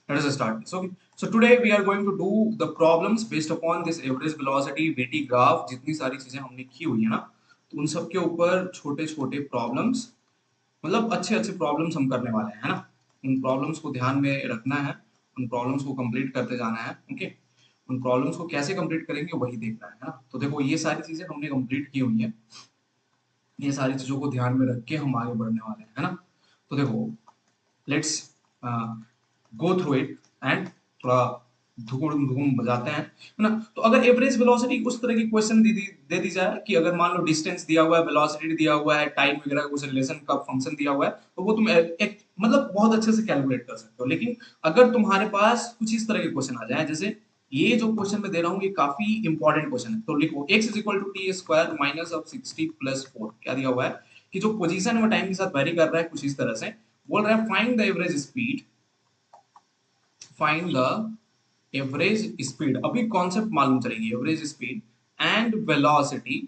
Let us start this. Okay. So today we are going to do the problems based upon this average velocity, VT graph, जितनी सारी चीजें हमने की हुई है ना, तो उन सब के ऊपर छोटे छोटे प्रॉब्लम्स, मतलब अच्छे अच्छे प्रॉब्लम्स हम करने वाले हैं, है ना। उन प्रॉब्लम्स को ध्यान में रखना है, उन प्रॉब्लम्स को कंप्लीट करते जाना है। ओके। उन प्रॉब्लम्स को कैसे कंप्लीट करेंगे वही देखना है ना। तो देखो ये सारी चीजें हमने कंप्लीट की हुई है, ये सारी चीजों को ध्यान में रख के हम आगे बढ़ने वाले हैं, है ना। तो देखो let's go through it and थोड़ा धुकुम धुकुम बजाते हैं, है ना। तो अगर एवरेज वेलोसिटी उस तरह की क्वेश्चन दे दी जाए कि अगर मान लो डिस्टेंस दिया हुआ है, वेलोसिटी दिया हुआ है, टाइम वगैरह कुछ रिलेशन का फंक्शन दिया हुआ है, तो वो तुम एक मतलब बहुत अच्छे से कैलकुलेट कर सकते हो। लेकिन अगर तुम्हारे पास कुछ इस तरह के क्वेश्चन आ जाए, जैसे ये जो क्वेश्चन मैं दे रहा हूँ ये काफी इंपॉर्टेंट क्वेश्चन है, तो लिखो x is equal to t square minus of 60 plus 4। क्या दिया हुआ है कि जो पोजीशन है वो टाइम के साथ वेरी कर रहा है कुछ इस तरह से। बोल रहा है find the average speed, find the average speed. अभी कॉन्सेप्ट मालूम चलेगी, average speed and velocity,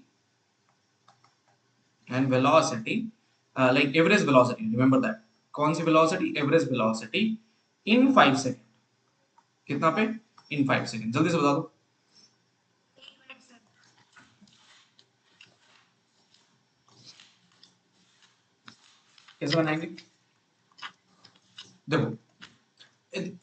like average velocity, remember that. कौन सी velocity? Average velocity in 5 second. कितना पे? In 5 second. जल्दी से बता दो कैसे बनाएंगे। देखो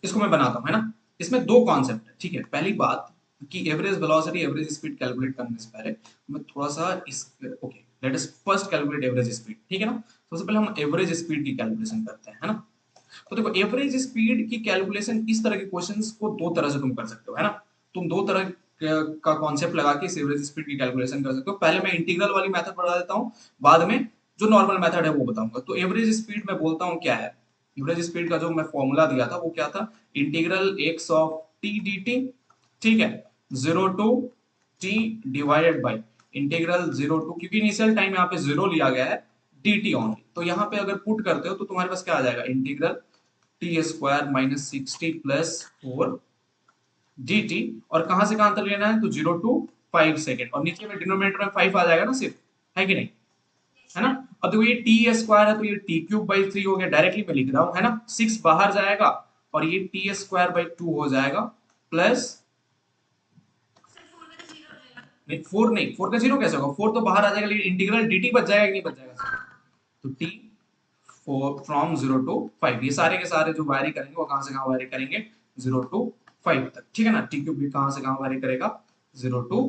इसको मैं बनाता हूं, है ना। इसमें दो कॉन्सेप्ट है, ठीक है। पहली बात कि average velocity average speed calculate करने से पहले मैं थोड़ा सा इस, okay, let us first calculate average speed, ठीक है ना। सबसे पहले हम एवरेज स्पीड की कैलकुलेशन करते हैं, है ना। तो देखो एवरेज स्पीड की कैलकुलेशन इस तरह के क्वेश्चंस को दो तरह से तुम कर सकते हो, है ना। तुम दो तरह का कॉन्सेप्ट लगा के इस एवरेज स्पीड की कैलकुलेशन कर सकते हो। पहले मैं इंटीग्रल वाली मेथड बता देता हूँ, बाद में जो नॉर्मल मेथड है वो बताऊंगा। तो एवरेज स्पीड मैं बोलता हूँ क्या है। एवरेज स्पीड का जो मैं फॉर्मूला दिया था वो क्या था? Integral x of t d t, ठीक है, zero to t divided by integral zero to, क्योंकि इनिशियल टाइम यहाँ पे जीरो लिया गया है, डी टी ओनली। तो यहाँ पे अगर पुट करते हो तो तुम्हारे पास क्या आ जाएगा? Integral T square minus 60 plus 4 D T. और कहां से कहां तक लेना है? तो 0 to 5 सेकेंड, और नीचे में डिनोमिनेटर में 5 आ जाएगा ना सिर्फ, है कि नहीं, है ना। अब देखो ये टी स्क्वायर है तो ये टी क्यूब बाई 3 हो गया, डायरेक्टली मैं लिख रहा हूं, है ना। 6 बाहर जाएगा और ये टी स्क्वायर बाई 2 हो जाएगा, प्लस, नहीं 4 नहीं, 4 का जीरो कैसे होगा? 4 तो बाहर आ जाएगा, लेकिन इंटीग्रल डी टी बच जाएगा कि नहीं बच जाएगा? तो टी फोर फ्रॉम 0 to 5, ये सारे के सारे जो वायरी करेंगे वो कहां से कहां वायरी करेंगे? 0 to 5 तक, ठीक है ना। टी क्यूब भी कहां से कहां वायरी करेगा? 0 to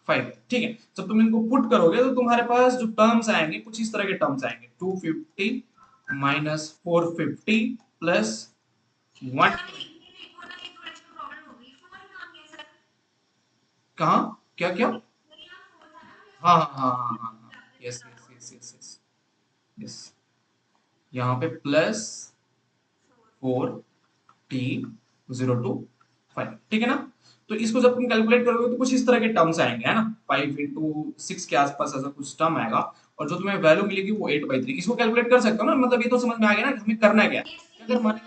5 तक, ठीक है। जब तुम इनको पुट करोगे तो तुम्हारे पास जो टर्म्स आएंगे कुछ इस तरह के टर्म्स आएंगे, 250 माइनस 450 प्लस 1। कहा? क्या क्या? हाँ हाँ हाँ हाँ हाँ हाँ, yes yes yes yes yes yes, यहाँ पे प्लस 4t 0 to 5, ठीक है ना। तो इसको जब तुम कैलकुलेट करोगे तो कुछ इस तरह के टर्म्स आएंगे, है ना। 5 into 6 के आसपास ऐसा कुछ टर्म आएगा, और जो तुम्हें वैल्यू मिलेगी वो 8/3। इसको कैलकुलेट कर सकते हो ना, मतलब ये तो समझ में आ गया ना कि हमें करना क्या है। अगर मान,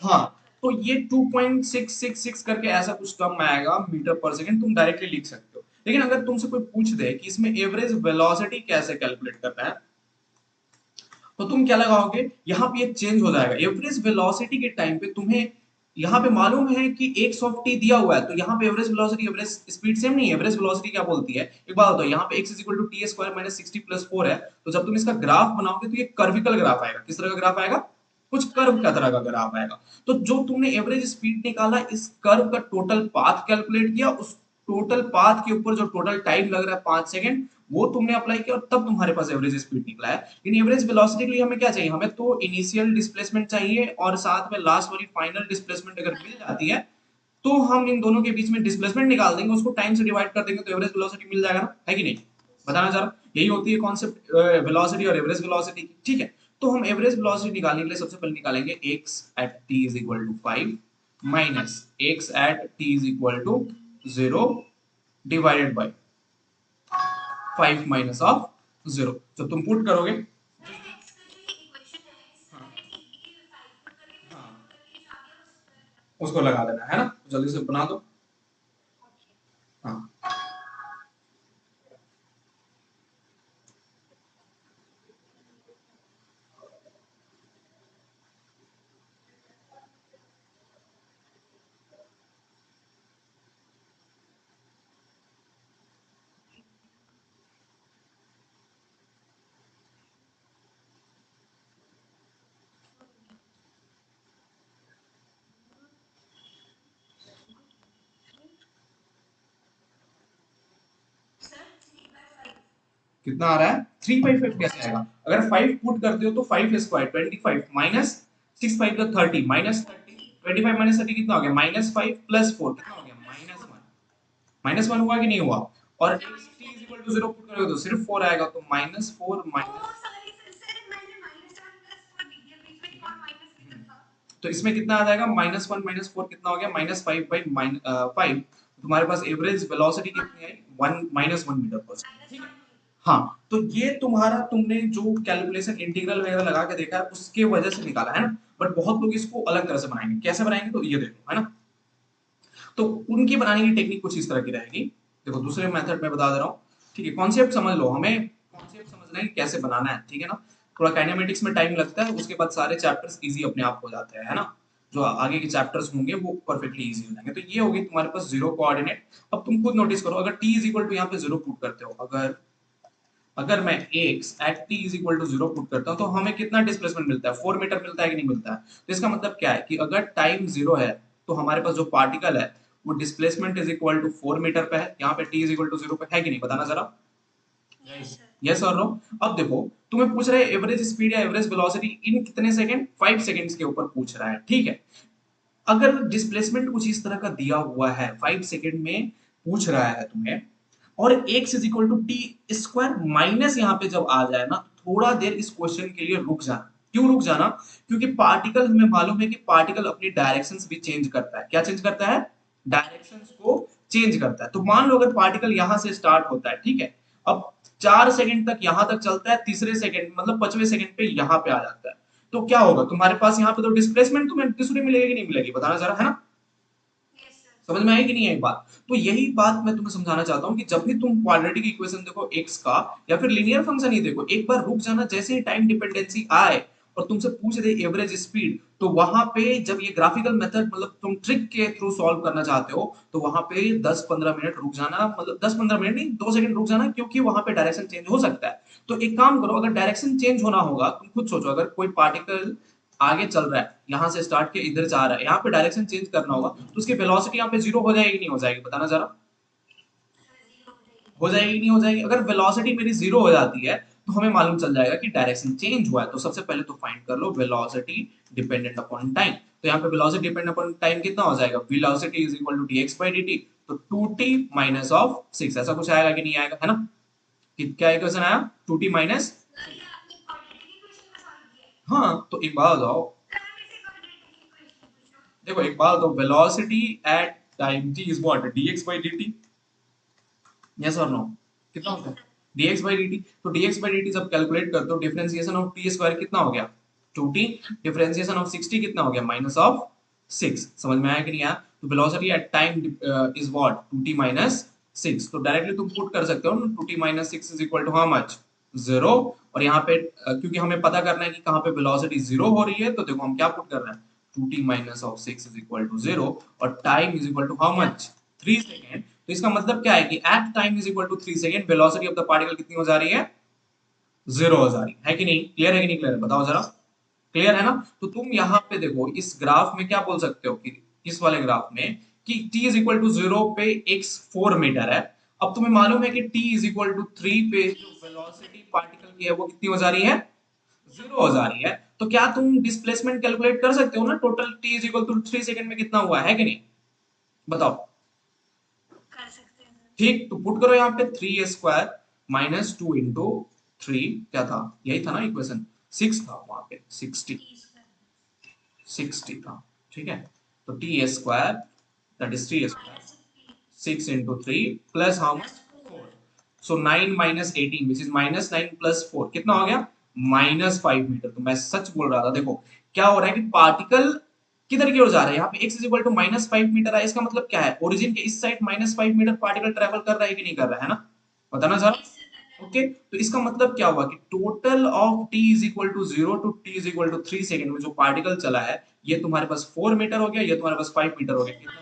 हाँ, तो ये 2.666 करके ऐसा कुछ टर्म आएगा मीटर पर सेकंड, तुम डायरेक्टली लिख सकते हो। लेकिन अगर तुमसे कोई पूछ दे कि इसमें एवरेज वेलोसिटी कैसे कैलकुलेट करना है, तो तुम क्या लगाओगे? यहाँ पे ये चेंज हो जाएगा। एवरेज वेलोसिटी के टाइम पे तुम्हें यहाँ पे मालूम है कि एक सॉफ्ट टी दिया हुआ है, तो यहाँ पे average velocity average speed same नहीं है। एवरेज वेलोसिटी क्या बोलती है एक बात बताओ, यहाँ पे x is equal to t square minus 60 plus 4 है, तो जब तुम इसका ग्राफ बनाओगे तो ये कर्विकल ग्राफ आएगा। किस तरह का ग्राफ आएगा? कुछ कर्व का तरह का ग्राफ आएगा। तो जो तुमने एवरेज स्पीड निकाला, इस कर्व का टोटल पाथ कैलकुलेट किया, उस टोटल पाथ के ऊपर जो टोटल टाइम लग रहा है 5 सेकंड, वो तुमने अप्लाई किया और तब तुम्हारे पास एवरेज स्पीड निकला है। इन एवरेज वेलोसिटी के लिए हमें क्या चाहिए? हमें तो इनिशियल डिस्प्लेसमेंट चाहिए और साथ में लास्ट वाली फाइनल डिस्प्लेसमेंट अगर मिल जाती है तो हम इन दोनों के बीच में डिस्प्लेसमेंट निकाल देंगे, उसको टाइम से डिवाइड कर देंगे तो एवरेज वेलोसिटी मिल जाएगा ना, है कि नहीं। बताना चाह रहा हूं, यही होती है कॉन्सेप्ट वेलोसिटी और एवरेज वेलोसिटी की, ठीक है। तो हम एवरेज वेलोसिटी निकालने के लिए सबसे पहले निकालेंगे x at t is equal to 5 minus x at t is equal to 0 divided by 5 minus of 0। जब तुम पुट करोगे, हाँ, हाँ, उसको लगा देना, है ना। तो जल्दी से बना दो। हाँ, कितना आ रहा है 3/5 कैसे आएगा? अगर 5 पुट करते हो तो 5 स्क्वायर 25 माइनस 6 5 का 30 माइनस 30 25 माइनस 30 कितना हो गया -5 प्लस 4 कितना हो गया -1 -1 हुआ कि नहीं हुआ? और x t is equal to 0 put करोगे तो सिर्फ 4 आएगा तो -4 माइनस तो इसमें कितना आ जाएगा -1 -4 कितना हो गया -5 बाई 5 तुम्हारे पास एवरेज वेलोसिटी कितनी आई 1 -1 मीटर पर सेकंड ठीक है। हाँ तो ये तुम्हारा तुमने जो कैलकुलेशन इंटीग्रल वगैरह लगा के देखा है उसके वजह से निकाला है ना बट बहुत लोग इसको अलग तरह से बनाएंगे कैसे बनाएंगे तो ये देखो है ना तो उनकी बनाने की टेक्निक कुछ इस तरह की रहेगी देखो दूसरे मेथड में बता दे रहा हूँ ठीक है कॉन्सेप्ट समझ लो हमें कॉन्सेप्ट समझना है कि कैसे बनाना है ठीक है ना थोड़ा काइनेमेटिक्स में टाइम लगता है उसके बाद सारे चैप्टर्स इजी अपने आप हो जाते हैं है ना जो आगे के चैप्टर्स होंगे वो परफेक्टली इजी हो जाएंगे तो ये होगी तुम्हारे पास जीरो कोऑर्डिनेट अब तुम खुद नोटिस करो अगर t इज इक्वल टू यहाँ पे जीरो पुट करते हो अगर अगर मैं x at t is equal to zero put करता हूँ तो हमें कितना डिस्प्लेसमेंट मिलता है 4 मीटर मिलता है कि नहीं मिलता है तो इसका मतलब क्या है कि अगर टाइम जीरो है तो हमारे पास जो पार्टिकल है वो displacement is equal to 4 metre पे है यहाँ पे t is equal to zero पे है कि नहीं बताना जरा यस और नो अब देखो तुम्हें पूछ रहा है एवरेज स्पीड या एवरेज वेलोसिटी इन कितने सेकंड 5 सेकंड्स के ऊपर पूछ रहा है ठीक है अगर डिस्प्लेसमेंट कुछ इस तरह का दिया हुआ है 5 सेकंड में पूछ रहा है तुम्हें और x is equal to t square minus यहाँ पे जब आ जाए ना थोड़ा देर इस क्वेश्चन के लिए रुक जाना क्यों रुक जाना क्योंकि पार्टिकल हमें मालूम है कि पार्टिकल अपनी डायरेक्शंस भी चेंज करता है क्या चेंज करता है डायरेक्शंस को चेंज करता है तो मान लो अगर पार्टिकल यहां से स्टार्ट होता है ठीक है अब 4 सेकंड तक यहां तक चलता है तीसरे सेकंड मतलब 5वें सेकंड पे यहां पे आ जाता है तो क्या होगा तुम्हारे पास यहाँ पे तो डिस्प्लेसमेंट तुम्हें दूसरी मिलेगी कि नहीं मिलेगी बताना जरा है ना समझ में आई कि नहीं आई बात तो यही बात मैं तुम्हें समझाना चाहता हूँ कि जब भी तुम क्वाड्रेटिक इक्वेशन देखो x का या फिर लीनियर फंक्शन ही देखो एक बार रुक जाना जैसे ही टाइम डिपेंडेंसी आए और तुमसे पूछ दे एवरेज स्पीड तो वहां पे जब ये ग्राफिकल मेथड मतलब तुम ट्रिक के थ्रू सॉल्व करना चाहते हो तो वहां पे 10-15 मिनट रुक जाना मतलब 10-15 मिनट नहीं 2 सेकंड रुक जाना क्योंकि वहां पे डायरेक्शन चेंज हो सकता है तो एक काम करो अगर डायरेक्शन चेंज होना होगा तुम खुद सोचो अगर कोई पार्टिकल आगे चल रहा है यहां से स्टार्ट के इधर जा रहा है यहाँ पे डायरेक्शन चेंज करना होगा तो उसकी वेलोसिटी यहाँ पे जीरो हो जाएगी नहीं हो जाएगी बताना जरा हो जाएगी नहीं हो जाएगी अगर वेलोसिटी मेरी जीरो हो जाती है तो हमें मालूम चल जाएगा कि डायरेक्शन चेंज हुआ है तो सबसे पहले तो फाइंड कर लो वेलोसिटी डिपेंडेंट अपॉन टाइम तो यहाँ पे वेलोसिटी डिपेंडेंट अपॉन टाइम कितना हो जाएगा velocity is equal to dx by dt तो 2t माइनस ऑफ 6 ऐसा कुछ आएगा कि नहीं आएगा है ना कि क्या इक्वेशन आया 2t माइनस हाँ तो एक बात बताओ देखो एक बात तो velocity at time t is what dx by dt yes और नो कितना होता है dx by dt तो dx by dt जब कैलकुलेट करते हो डिफरेंशिएशन ऑफ t स्क्वायर कितना हो गया 2t डिफरेंशिएशन ऑफ 60 कितना हो गया माइनस ऑफ 6 समझ में आया कि नहीं आया तो velocity at time is what 2t minus 6 तो डायरेक्टली तुम पुट कर सकते हो ना 2t minus 6 is equal to how much 0 और यहाँ पे क्योंकि हमें पता करना है कि कहाँ पे वेलोसिटी 0 हो रही है तो देखो हम क्या पुट कर रहे हैं 2t minus of 6 is equal to 0 और time is equal to how much 3 second तो इसका मतलब क्या है कि at time is equal to 3 second velocity of the particle कितनी हो जा रही है 0 हो जा रही है कि नहीं क्लियर है कि नहीं क्लियर बताओ जरा क्लियर है ना तो तुम यहाँ पे देखो इस ग्राफ में क्या बोल सकते हो कि इस वाले ग्राफ में कि t इज इक्वल टू 0 पे x 4 मीटर है अब तुम्हें मालूम है कि t इज इक्वल टू 3 पे जो वेलोसिटी पार्टिकल की है वो कितनी हो जा रही है 0 हो जा रही है तो क्या तुम डिस्प्लेसमेंट कैलकुलेट कर सकते हो ना total t is equal to 3 second में कितना हुआ है कि नहीं बताओ ठीक तो पुट करो यहाँ पे 3 स्क्वायर माइनस 2 इंटू 3 क्या था यही था ना इक्वेशन 6 था वहां पे 60 था ठीक है तो T square that is 3 square 6 into 3 plus how much 4 so 9 minus 18 which is minus 9 plus 4 कितना हो गया -5 मीटर तो मैं सच बोल रहा था देखो क्या हो रहा है कि पार्टिकल किधर की ओर जा रहा है यहाँ पे x is equal to -5 metre है इसका मतलब क्या है ओरिजिन के इस साइड -5 मीटर पार्टिकल ट्रेवल कर रहा है कि नहीं कर रहा है ना बताना जरा ओके तो इसका मतलब क्या हुआ कि total of t is equal to 0 to t is equal to 3 second में जो पार्टिकल चला है ये तुम्हारे पास 4 मीटर हो गया ये तुम्हारे पास 5 मीटर हो गया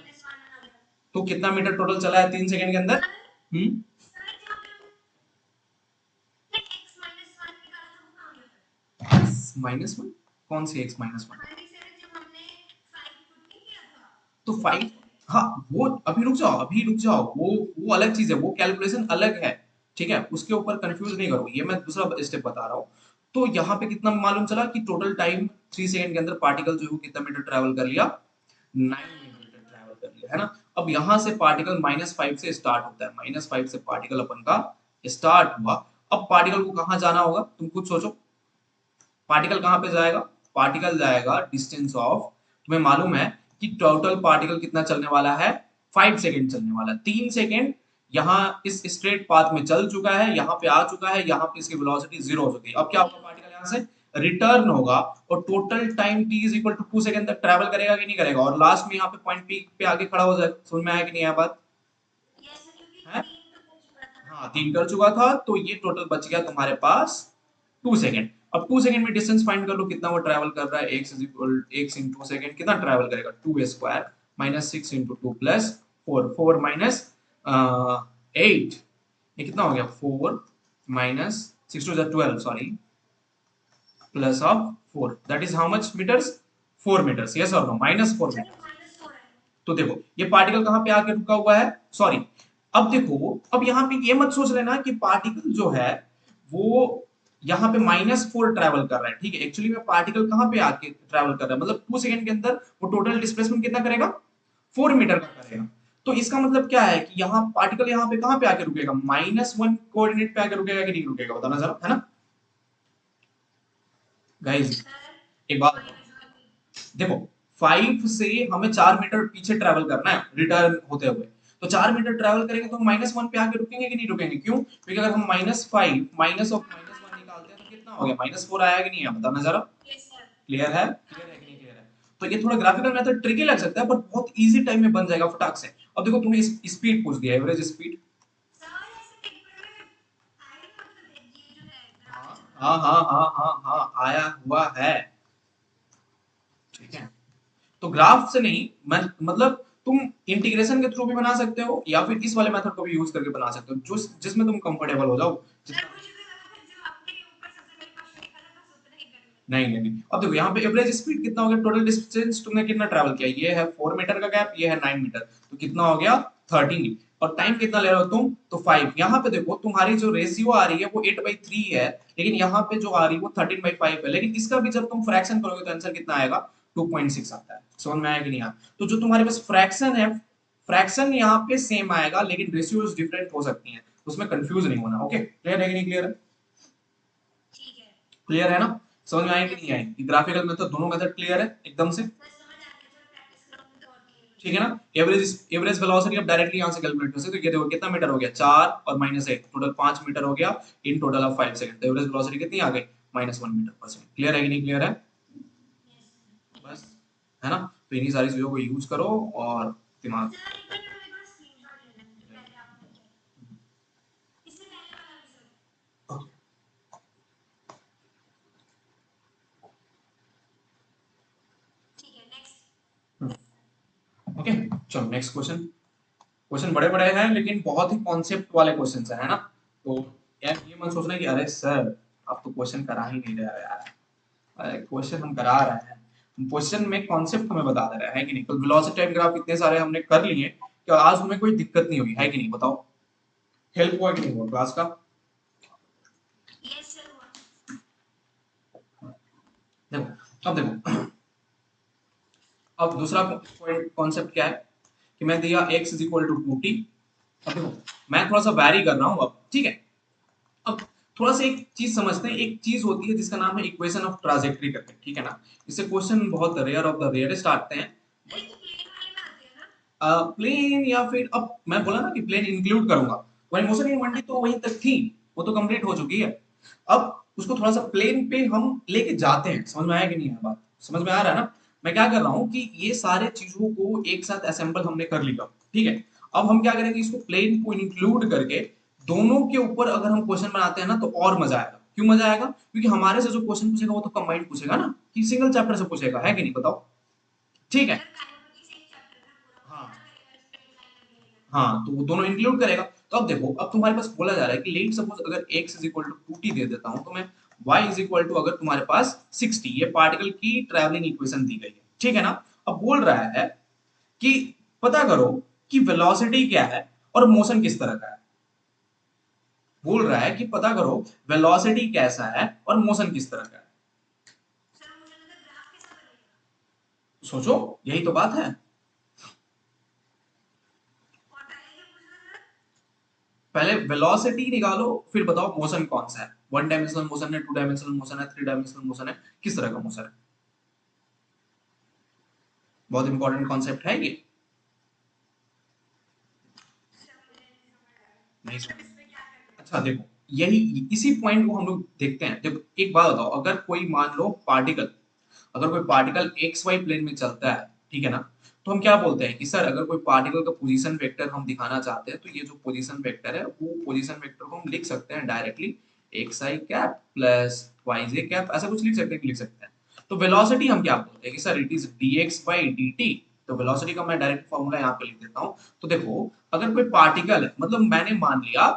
तो कितना मीटर टोटल चला है 3 सेकंड के अंदर -1 कौन सी x-1 तो 5 हाँ वो अभी रुक जाओ वो अलग चीज है वो कैलकुलेशन अलग है ठीक है, उसके ऊपर कंफ्यूज नहीं करो, ये मैं दूसरा स्टेप बता रहा हूँ। तो यहाँ पे कितना मालूम चला कि टोटल टाइम 3 सेकंड के अंदर पार्टिकल जो है वो कितना मीटर ट्रेवल कर लिया, 9 मीटर ट्रेवल कर लिया, है ना। अब यहाँ से पार्टिकल -5 से स्टार्ट होता है, -5 से पार्टिकल अपन का स्टार्ट हुआ। अब पार्टिकल को कहाँ जाना होगा, तुम खुद सोचो, पार्टिकल कहाँ पे जाएगा, पार्टिकल जाएगा डिस्टेंस ऑफ, तुम्हें मालूम है कि टोटल पार्टिकल कितना चलने वाला है, 5 सेकंड चलने वाला है। 3 सेकंड यहाँ इस स्ट्रेट पाथ में चल चुका है, यहाँ पे आ चुका है, यहाँ पे इसकी वेलोसिटी 0 हो चुकी है। अब क्या होगा, पार्टिकल यहाँ से रिटर्न होगा और total time t is equal to 2 second तक ट्रेवल करेगा कि नहीं करेगा, और लास्ट में यहाँ पे पॉइंट पी पे आके खड़ा हो जाएगा। समझ में आया कि नहीं आया बात है? हाँ, 3 कर चुका था, तो ये टोटल बच गया तुम्हारे पास 2 सेकंड। अब 2 सेकंड में डिस्टेंस फाइंड कर लो कितना वो ट्रैवल कर रहा है, x इन 2 सेकंड कितना ट्रैवल करेगा, 2 square minus 6 into 2 plus 4 minus 8, ये कितना हो गया, 4 minus 6 to 12, sorry, plus of 4, that is how much metres, 4 metres, yes और नो, -4 मीटर। तो देखो ये पार्टिकल कहाँ पे आके रुका हुआ है, सॉरी, अब देखो, अब यहाँ पे ये मत सोच लेना कि पार्टिकल जो है वो यहाँ पे -4 ट्रेवल कर रहा है, ठीक है। एक्चुअली में पार्टिकल कहाँ पे आके ट्रेवल कर रहा है, मतलब 2 सेकंड के अंदर वो टोटल डिस्प्लेसमेंट कितना करेगा, 4 मीटर का करेगा। तो इसका मतलब क्या है कि यहाँ पार्टिकल यहाँ पे कहाँ पे आके रुकेगा, -1 कोऑर्डिनेट पे आके रुकेगा कि नहीं रुकेगा, बताना जरा, है ना गाइस। एक बात देखो, 5 से हमें 4 मीटर पीछे ट्रेवल करना है रिटर्न होते हुए, तो 4 मीटर ट्रेवल करेंगे तो हम -1 पे आके रुकेंगे कि नहीं रुकेंगे, क्यों, क्योंकि अगर हम -5 माइनस ऑफ -1 निकालते हैं तो कितना हो गया, -4 आया कि नहीं आया, बताना जरा। क्लियर है, क्लियर है कि नहीं क्लियर है? तो ये थोड़ा ग्राफिकल मेथड ट्रिकी लग सकता है, पर बहुत इजी टाइम में बन जाएगा फटाक से। अब देखो तुम्हें स्पीड पूछ दिया, एवरेज स्पीड, हाँ हाँ हाँ हाँ हाँ आया हुआ है, ठीक है। तो ग्राफ से नहीं, मैं मतलब तुम इंटीग्रेशन के थ्रू भी बना सकते हो या फिर इस वाले मेथड को भी यूज करके बना सकते हो, जो जिसमें तुम कंफर्टेबल हो जाओ। नहीं नहीं नहीं, अब देखो यहाँ पे एवरेज स्पीड कितना हो गया, टोटल डिस्टेंस तुमने कितना ट्रैवल किया, ये है 4 मीटर का गैप, ये है 9 मीटर, तो कितना हो गया 13, और टाइम कितना ले रहे हो तुम, तो 5। यहाँ पे देखो तुम्हारी जो रेशियो आ रही है वो 8/3 है, लेकिन यहाँ पे जो आ रही है वो 13/5 है, लेकिन इसका भी जब तुम फ्रैक्शन करोगे तो आंसर कितना आएगा, 2.6 आता है। समझ में आया कि नहीं आया? तो जो तुम्हारे पास फ्रैक्शन है, फ्रैक्शन यहाँ पे सेम आएगा, लेकिन रेशियोज डिफरेंट हो सकती हैं, उसमें कंफ्यूज नहीं होना। ओके, क्लियर है कि नहीं क्लियर है? क्लियर है ना? समझ में आए कि नहीं आए? ग्राफिकल मेथड, दोनों मेथड क्लियर है एकदम से, ठीक है ना। एवरेज एवरेज वेलोसिटी अब डायरेक्टली यहां से कैलकुलेट कर सकते हो, ये देखो कितना मीटर हो गया, 4 और -1, टोटल 5 मीटर हो गया इन टोटल ऑफ 5 सेकंड, तो एवरेज वेलोसिटी कितनी आ गई, -1 मीटर पर सेकंड। क्लियर है कि नहीं क्लियर है? बस, है ना। तो इन्हीं सारी चीजों को यूज करो और दिमाग, ओके। चलो नेक्स्ट क्वेश्चन। क्वेश्चन बड़े बड़े हैं लेकिन बहुत ही कॉन्सेप्ट वाले क्वेश्चन है ना। तो यार ये मत सोचना कि अरे सर आप तो क्वेश्चन करा ही नहीं रहे हो यार, अरे क्वेश्चन हम करा रहे हैं, क्वेश्चन में कॉन्सेप्ट हमें बता दे रहे हैं, है कि नहीं। तो वेलोसिटी टाइम ग्राफ इतने सारे हमने कर लिए कि आज हमें कोई दिक्कत नहीं हुई, है कि नहीं, बताओ हेल्प हुआ कि नहीं हुआ क्लास का। देखो अब देखो, अब दूसरा पॉइंट कॉन्सेप्ट क्या है कि मैं दिया x is equal to 2t। अब देखो मैं थोड़ा सा वैरी कर रहा हूँ अब, ठीक है। अब थोड़ा सा एक चीज समझते हैं, एक चीज होती है जिसका नाम है इक्वेशन ऑफ ट्राजेक्टरी करके, ठीक है ना। इससे क्वेश्चन बहुत रेयर ऑफ द रेयरेस्ट आते हैं। प्लेन या फिर अब मैं बोला ना कि प्लेन इंक्लूड करूंगा, वही मोशन इन मंडी तो वहीं तक थी, वो तो कंप्लीट हो चुकी है। अब उसको थोड़ा सा प्लेन पे हम लेके जाते हैं, समझ में आया कि नहीं है बात, समझ में आ रहा है ना। मैं क्या कर रहा हूँ कि ये सारे चीजों को एक साथ असेंबल हमने कर लिया, ठीक है। अब हम क्या करेंगे, इसको प्लेन को इंक्लूड करके दोनों के ऊपर अगर हम क्वेश्चन बनाते हैं ना तो और मजा आएगा। क्यों मजा आएगा? क्योंकि हमारे से जो क्वेश्चन पूछेगा वो तो कंबाइंड पूछेगा ना, कि सिंगल चैप्टर से पूछेगा, है कि नहीं, बताओ, ठीक है। हाँ हाँ, तो वो दोनों इंक्लूड करेगा। तो अब देखो, अब तुम्हारे पास बोला जा रहा है कि लेट सपोज अगर x is equal to 2t दे देता हूं, तो मैं y इज इक्वल टू अगर तुम्हारे पास 60, ये पार्टिकल की ट्रैवलिंग इक्वेशन दी गई है, ठीक है ना। अब बोल रहा है कि पता करो कि वेलोसिटी क्या है और मोशन किस तरह का है। बोल रहा है कि पता करो वेलोसिटी कैसा है और मोशन किस तरह का है। सोचो, यही तो बात है। पहले वेलोसिटी निकालो, फिर बताओ मोशन कौन सा है। वन डायमेंशनल मोशन है, टू डायमेंशनल मोशन है, थ्री डायमेंशनल मोशन है, किस तरह का मोशन है। बहुत इंपॉर्टेंट कॉन्सेप्ट है ये। नहीं समझ। अच्छा देखो, यही इसी पॉइंट को हम लोग देखते हैं। देखो एक बात बताओ, अगर कोई मान लो पार्टिकल, अगर कोई पार्टिकल एक्स वाई प्लेन में चलता है, ठीक है ना, तो हम क्या बोलते हैं कि सर अगर कोई पार्टिकल का पोजीशन वेक्टर हम दिखाना चाहते हैं, तो ये जो पोजीशन वेक्टर है वो पोजीशन वेक्टर को हम लिख सकते हैं डायरेक्टली एक्स आई कैप प्लस वाई जे कैप, ऐसा कुछ लिख सकते हैं कि लिख सकते हैं। तो वेलोसिटी हम क्या बोलते हैं कि sir it is dx by dt। तो वेलोसिटी का मैं डायरेक्ट फॉर्मूला यहाँ पे लिख देता हूँ। तो देखो, अगर कोई पार्टिकल है, मतलब मैंने मान लिया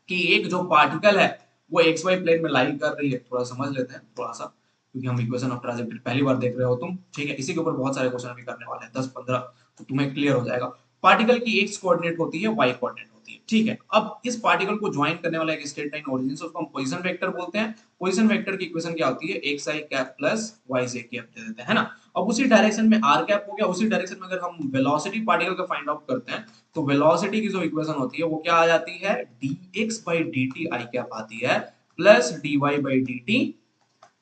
कि एक जो पार्टिकल है वो एक्स वाई प्लेन में लाइन कर रही है, थोड़ा समझ लेते हैं थोड़ा सा, क्योंकि हम इक्वेशन ऑफ ट्राजेक्टरी पहली बार देख रहे हो तुम, ठीक है। इसी के ऊपर बहुत सारे क्वेश्चन अभी करने वाले हैं, 10-15, तो तुम्हें क्लियर हो जाएगा। पार्टिकल की एक्स कोऑर्डिनेट होती है, वाई कोऑर्डिनेट होती है, ठीक है। अब इस पार्टिकल को ज्वाइन करने वाला एक स्ट्रेट लाइन ओरिजिन से, उसको हम पोजीशन वेक्टर बोलते हैं। पोजीशन वेक्टर की इक्वेशन क्या होती है, एक्स आई कैप प्लस वाई जे कैप दे देते हैं, है ना। अब उसी डायरेक्शन में आर कैप हो गया, उसी डायरेक्शन में अगर हम वेलोसिटी पार्टिकल का फाइंड आउट करते हैं, तो वेलोसिटी की जो इक्वेशन होती है वो क्या आ जाती है, dx by dt I cap आती है plus dy by dt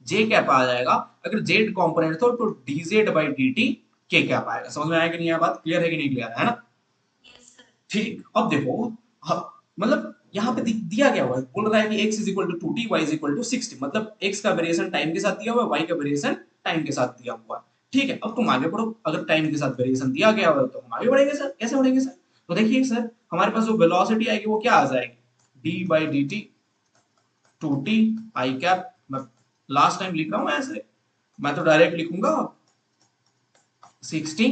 j cap आ जाएगा। अगर z कंपोनेंट हो तो dz by dt k cap आएगा। समझ में आया कि नहीं, यह बात क्लियर है कि नहीं क्लियर है ना। ठीक, अब देखो, मतलब यहाँ पे दिया गया हुआ है, बोल रहा है कि x is equal to 2t, y is equal to 60, मतलब x का वेरिएशन टाइम के साथ दिया हुआ है, y का वेरिएशन टाइम के साथ दिया हुआ है, ठीक है। अब तुम आगे बढ़ो, अगर टाइम के साथ वेरिएशन दिया गया हुआ है तो हम आगे बढ़ेंगे सर। कैसे बढ़ेंगे सर, तो देखिए सर, हमारे पास जो वेलोसिटी आएगी वो क्या आ जाएगी, d by D T 2t I cap. मैं लास्ट टाइम लिख रहा हूँ ऐसे, मैं तो डायरेक्ट लिखूंगा 60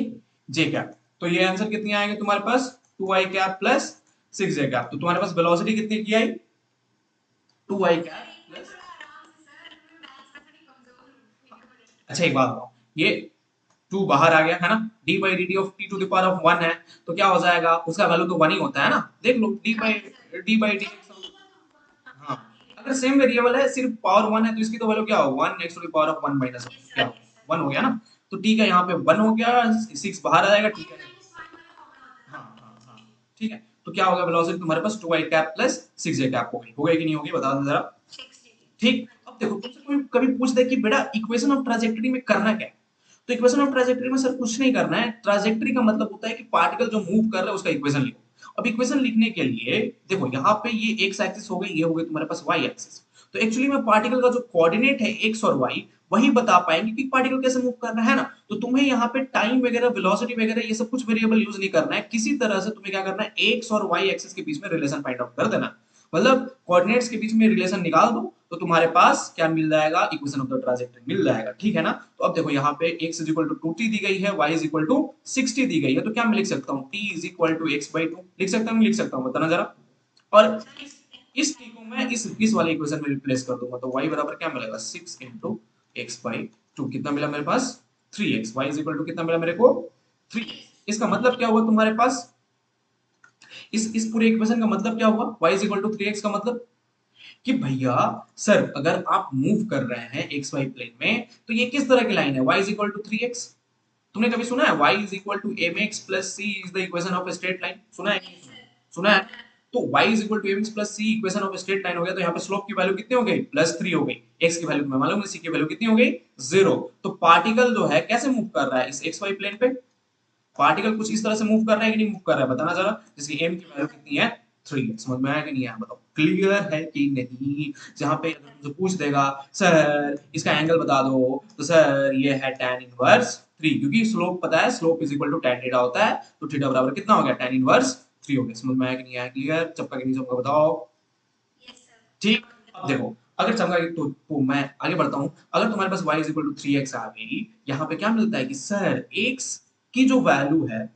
जे कैप। तो ये आंसर कितनी आएंगे तुम्हारे पास, 2 आई कैप प्लस 6 जे कैप। तो तुम्हारे पास वेलोसिटी कितनी की आई, 2 आई कैप प्लस। अच्छा एक बात बताओ, ये 2 बाहर आ गया है ना, d by D T of t to the power of 1 है, तो क्या हो जाएगा, उसका वैल्यू तो 1 ही होता है ना। देख लो d बाई डी। हाँ, अगर सेम वेरिएबल है, सिर्फ पावर 1 है, तो इसकी तो वैल्यू क्या हो, 1 x to the power of 1 minus क्या हो, 1 हो गया ना। तो t का यहाँ पे 1 हो गया, 6 बाहर आ जाएगा, ठीक है। हाँ हाँ हाँ, ठीक है। तो क्या होगा, वेलोसिटी तुम्हारे पास 2 आई कैप प्लस 6 जे कैप हो गई कि नहीं होगी, बता दो जरा। ठीक, अब देखो तुमसे कोई कभी पूछ दे कि बेटा इक्वेशन ऑफ ट्राजेक्टरी में करना क्या है, तो इक्वेशन ऑफ ट्राजेक्टरी में सर कुछ नहीं करना है। ट्राजेक्टरी का मतलब होता है कि पार्टिकल जो मूव कर रहा है उसका इक्वेशन लिखो। अब इक्वेशन लिखने के लिए देखो, यहाँ पे ये एक्स एक्सिस हो गई, ये हो गई तुम्हारे पास वाई एक्सिस। तो एक्चुअली में पार्टिकल का जो कोऑर्डिनेट है एक्स और वाई, वही बता पाएंगे कि पार्टिकल कैसे मूव कर रहा है ना। तो तुम्हें यहाँ पे टाइम वगैरह, वेलोसिटी वगैरह, ये सब कुछ वेरिएबल यूज नहीं करना है। किसी तरह से तुम्हें क्या करना है, एक्स और वाई एक्सिस के बीच में रिलेशन फाइंड आउट कर देना, मतलब कोऑर्डिनेट्स के बीच में रिलेशन निकाल दो, तो तुम्हारे पास क्या मिल जाएगा, इक्वेशन ऑफ द ट्राजेक्टरी मिल जाएगा, ठीक है ना। तो अब देखो यहाँ पे x is equal to 2t दी गई है, y इज इक्वल टू 60 दी गई है, तो क्या मैं लिख सकता हूँ, t is equal to x by 2 लिख सकता हूँ, लिख सकता हूँ, बताना जरा। और इस t को मैं इस वाले इक्वेशन में रिप्लेस कर दूंगा, तो y बराबर क्या मिलेगा, 6 इंटू एक्स बाई 2, कितना मिला मेरे पास, 3x। y is equal to कितना मिला मेरे को, 3। इसका मतलब क्या हुआ तुम्हारे पास, इस पूरे इक्वेशन का मतलब क्या हुआ, y is equal to 3x का मतलब कि भैया सर अगर आप मूव कर रहे हैं एक्स वाई प्लेन में, तो ये किस तरह की लाइन है, y is equal to 3x। तुमने कभी सुना है y is equal to mx plus c is the equation of straight line, सुना है कि नहीं सुना है? सुना है। तो y is equal to mx plus c equation of straight line हो गया, तो यहाँ पे स्लोप की वैल्यू कितनी हो गई, +3 हो गई। x की वैल्यू तुम्हें मालूम है, c की वैल्यू कितनी हो गई, 0। तो पार्टिकल जो है कैसे मूव कर रहा है इस एक्स वाई प्लेन पे, पार्टिकल कुछ इस तरह से मूव कर रहा है कि नहीं मूव कर रहा है, बताना जरा। जिसकी m की वैल्यू कितनी है, 3। समझ में आया कि नहीं आया, बताओ क्लियर है कि नहीं। जहां पे अगर तुमसे पूछ देगा सर इसका एंगल बता दो, तो सर ये है tan इनवर्स 3, क्योंकि स्लोप पता है, slope is equal to tan theta होता है, तो थीटा बराबर कितना हो गया, tan इनवर्स 3 हो गया। समझ में आया कि नहीं आया, क्लियर, चपका कि नहीं चपका, बताओ। ठीक, अब देखो, अगर चमका तो मैं आगे बढ़ता हूं। अगर तुम्हारे पास y is equal to 3x आ गई, यहाँ पे क्या मिलता है कि सर x की जो वैल्यू है,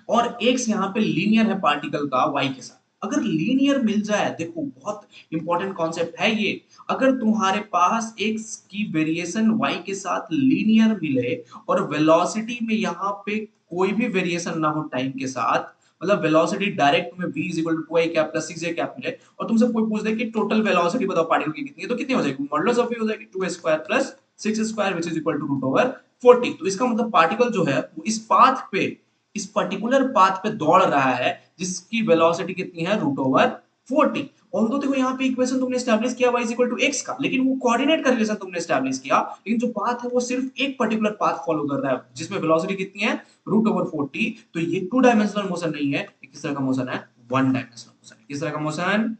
और x यहाँ पे लीनियर है पार्टिकल का y के साथ। अगर लीनियर मिल जाए, देखो बहुत इंपॉर्टेंट कॉन्सेप्ट है ये, अगर तुम्हारे पास x की वेरिएशन y के साथ लीनियर मिले और वेलोसिटी में यहाँ पे कोई भी वेरिएशन ना हो टाइम के साथ, मतलब वेलोसिटी डायरेक्ट तुम्हें v is equal to 2i cap plus 6j cap मिले और तुमसे कोई पूछ दे कि टोटल वेलोसिटी बताओ पार्टिकल की कितनी है, तो कितनी हो जाएगी? मॉडुलस ऑफ v हो जाएगी 2 square plus 6 square which is equal to root over 40। तो इसका मतलब पार्टिकल जो है वो इस पाथ पे, इस पर्टिकुलर पाथ पे दौड़ रहा है जिसकी वेलोसिटी कितनी है? Root over 40। ऑल्दो देखो यहाँ पे इक्वेशन तुमने एस्टैब्लिश किया y इक्वल टू x का, लेकिन वो कोऑर्डिनेट का रिलेशन तुमने एस्टैब्लिश किया, लेकिन जो पाथ है वो सिर्फ एक पर्टिकुलर पाथ फॉलो कर रहा है जिसमें वेलोसिटी कितनी है? Root over 40। तो ये टू डायमेंशनल मोशन नहीं है, ये किस तरह का मोशन है? वन डायमेंशनल मोशन है। किस तरह का मोशन?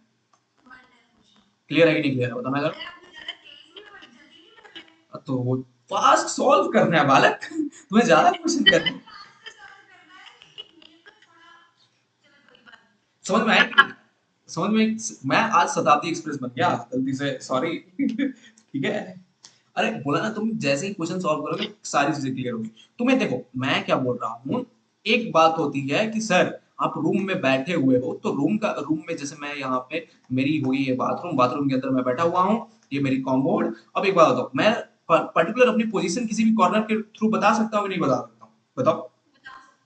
क्लियर है कि नहीं क्लियर है बताना जरा। तो वो फास्ट सॉल्व करना है बालक, तुम्हें ज्यादा क्वेश्चन करना है। समझ में आया कि नहीं? समझ में? मैं आज शताब्दी एक्सप्रेस बन गया गलती से, सॉरी। ठीक है। अरे बोला ना, तुम जैसे ही क्वेश्चन सॉल्व करोगे सारी चीजें क्लियर होगी तुम्हें। देखो मैं क्या बोल रहा हूँ, एक बात होती है कि सर आप रूम में बैठे हुए हो, तो रूम में जैसे मैं यहाँ पे, मेरी हुई ये बाथरूम, बाथरूम के अंदर मैं बैठा हुआ हूँ, ये मेरी कॉम्बोर्ड। अब एक बात बताओ, मैं पर्टिकुलर अपनी पोजीशन किसी भी कॉर्नर के थ्रू बता सकता हूँ कि नहीं बता सकता हूँ? बताओ।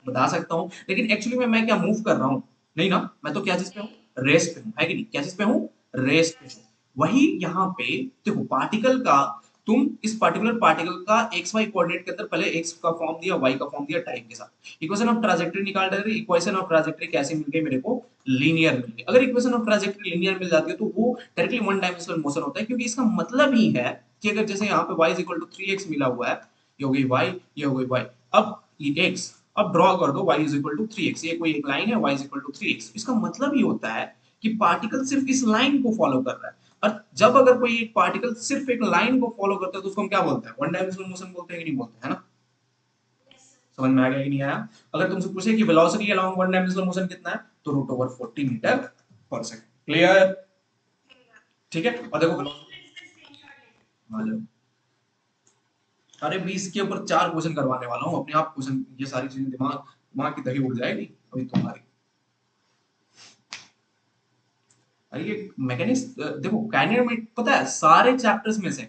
बता सकता हूँ, लेकिन एक्चुअली में मैं क्या मूव कर रहा हूँ? नहीं ना, मैं तो क्या चीज पे हूँ? रेस्ट पे हूँ, है कि नहीं? क्या चीज पे हूँ? रेस्ट पे हूँ। वही यहाँ पे देखो पार्टिकल का, तुम इस पर्टिकुलर पार्टिकल का एक्स वाई कोऑर्डिनेट के अंदर पहले एक्स का फॉर्म दिया, वाई का फॉर्म दिया टाइम के साथ, इक्वेशन ऑफ ट्राजेक्टरी निकाल रहे थे। इक्वेशन ऑफ ट्राजेक्टरी कैसे मिल गई मेरे को? लीनियर मिल गई। अगर इक्वेशन ऑफ ट्राजेक्टरी लीनियर मिल जाती है तो वो डायरेक्टली वन डायमेंशनल मोशन होता है, क्योंकि इसका मतलब ही है कि अगर जैसे यहाँ पे y 3x मिला हुआ है, ये हो गई y, ये हो गई y, अब ये x, अब ड्रॉ कर दो y is equal to 3x, ये कोई एक लाइन है y is equal to 3x। इसका मतलब ये होता है कि पार्टिकल सिर्फ इस लाइन को फॉलो कर रहा है। और जब अगर कोई एक पार्टिकल सिर्फ एक लाइन को फॉलो करता है तो उसको हम क्या बोलते हैं? वन डायमेंशनल मोशन बोलते हैं कि नहीं बोलते, है ना? समझ में आ गया कि नहीं आया? अगर तुमसे पूछे कि velocity along one dimensional motion कितना है, तो रूट ओवर 40 मीटर पर सेकंड। क्लियर? ठीक है। और देखो वेलोसिटी, अरे 20 के ऊपर 4 क्वेश्चन करवाने वाला हूँ अपने आप। क्वेश्चन ये सारी चीजें दिमाग दिमाग की दही उड़ जाएगी अभी तुम्हारी। अरे ये मैकेनिक्स देखो, काइनेमेटिक पता है सारे चैप्टर्स में से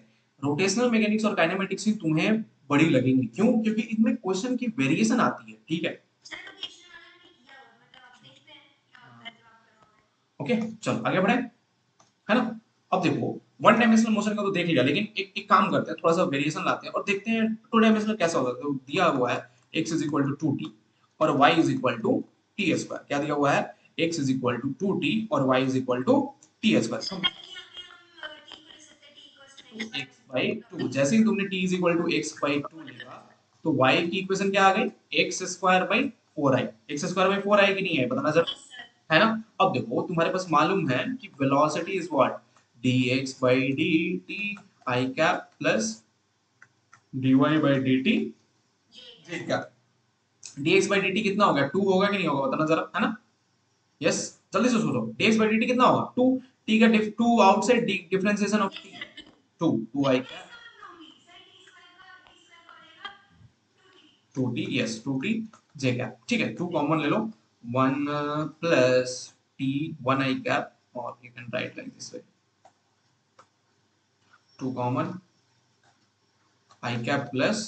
रोटेशनल मैकेनिक्स और काइनेमेटिक्स ही तुम्हें बड़ी लगेंगी। क्यों? क्योंकि इनमें क्वेश्चन की वेरिएशन आती है। ठीक है, ओके चलो आगे बढ़े, है ना? अब देखो वन डायमेंशनल मोशन का तो देख लिया, लेकिन एक काम करते हैं, थोड़ा सा वेरिएशन लाते हैं और देखते हैं टू डायमेंशनल कैसा होगा। तो दिया हुआ है x is equal to 2t और y is equal to t square. क्या दिया हुआ है? x is equal to 2t और y is equal to t square. x by 2, जैसे ही तुमने t is equal to x by 2 लिखा तो y की इक्वेशन क्या आ गई? x square by 4 I. x square by 4 आई कि नहीं है? बताना जरा, है ना? अब देखो तुम्हारे पास मालूम है कि velocity is what? dx by dt i cap plus dy by dt j cap। dx by dt कितना हो गया? 2 होगा कि नहीं होगा? बताना जरा, है ना? यस, जल्दी से सोचो। dx by dt कितना होगा? 2। t का 2 outside differentiation of t 2 2 i cap 2t, yes 2t j cap। ठीक है, 2 कॉमन ले लो, 1 प्लस t 1 i cap और you can write like this way, 2 common i cap plus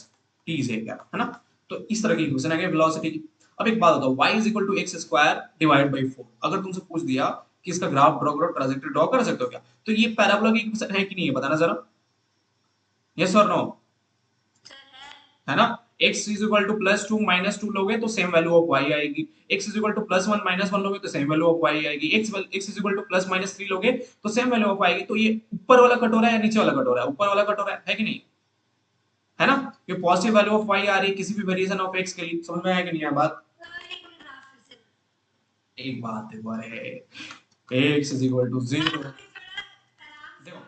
t j cap, है ना? तो इस तरह की इक्वेशन है वेलोसिटी की। अब एक बात बताओ, y is equal to x square divide by 4, अगर तुमसे पूछ दिया कि इसका ग्राफ ड्रॉ करो, ट्राजेक्टरी ड्रॉ कर सकते हो क्या? तो ये पैराबोला की इक्वेशन है कि नहीं है? बताना जरा, यस और नो, है ना? x is equal two plus 2 minus 2 लोगे तो सेम वैल्यू ऑफ y आएगी। x is equal two plus 1 minus 1 लोगे तो सेम वैल्यू ऑफ y आएगी। x is equal two plus minus 3 लोगे तो सेम वैल्यू ऑफ आएगी। तो ये ऊपर वाला कट हो रहा है या नीचे वाला कट हो रहा है? ऊपर वाला कट हो रहा है कि नहीं? है ना? ये पॉजिटिव वैल्यू ऑफ y आ रही है किसी भी वेरिएशन ऑफ x के लिए। समझ में आया कि नहीं आया बात? एक बात देखो, अरे x इज इक्वल टू 0, देखो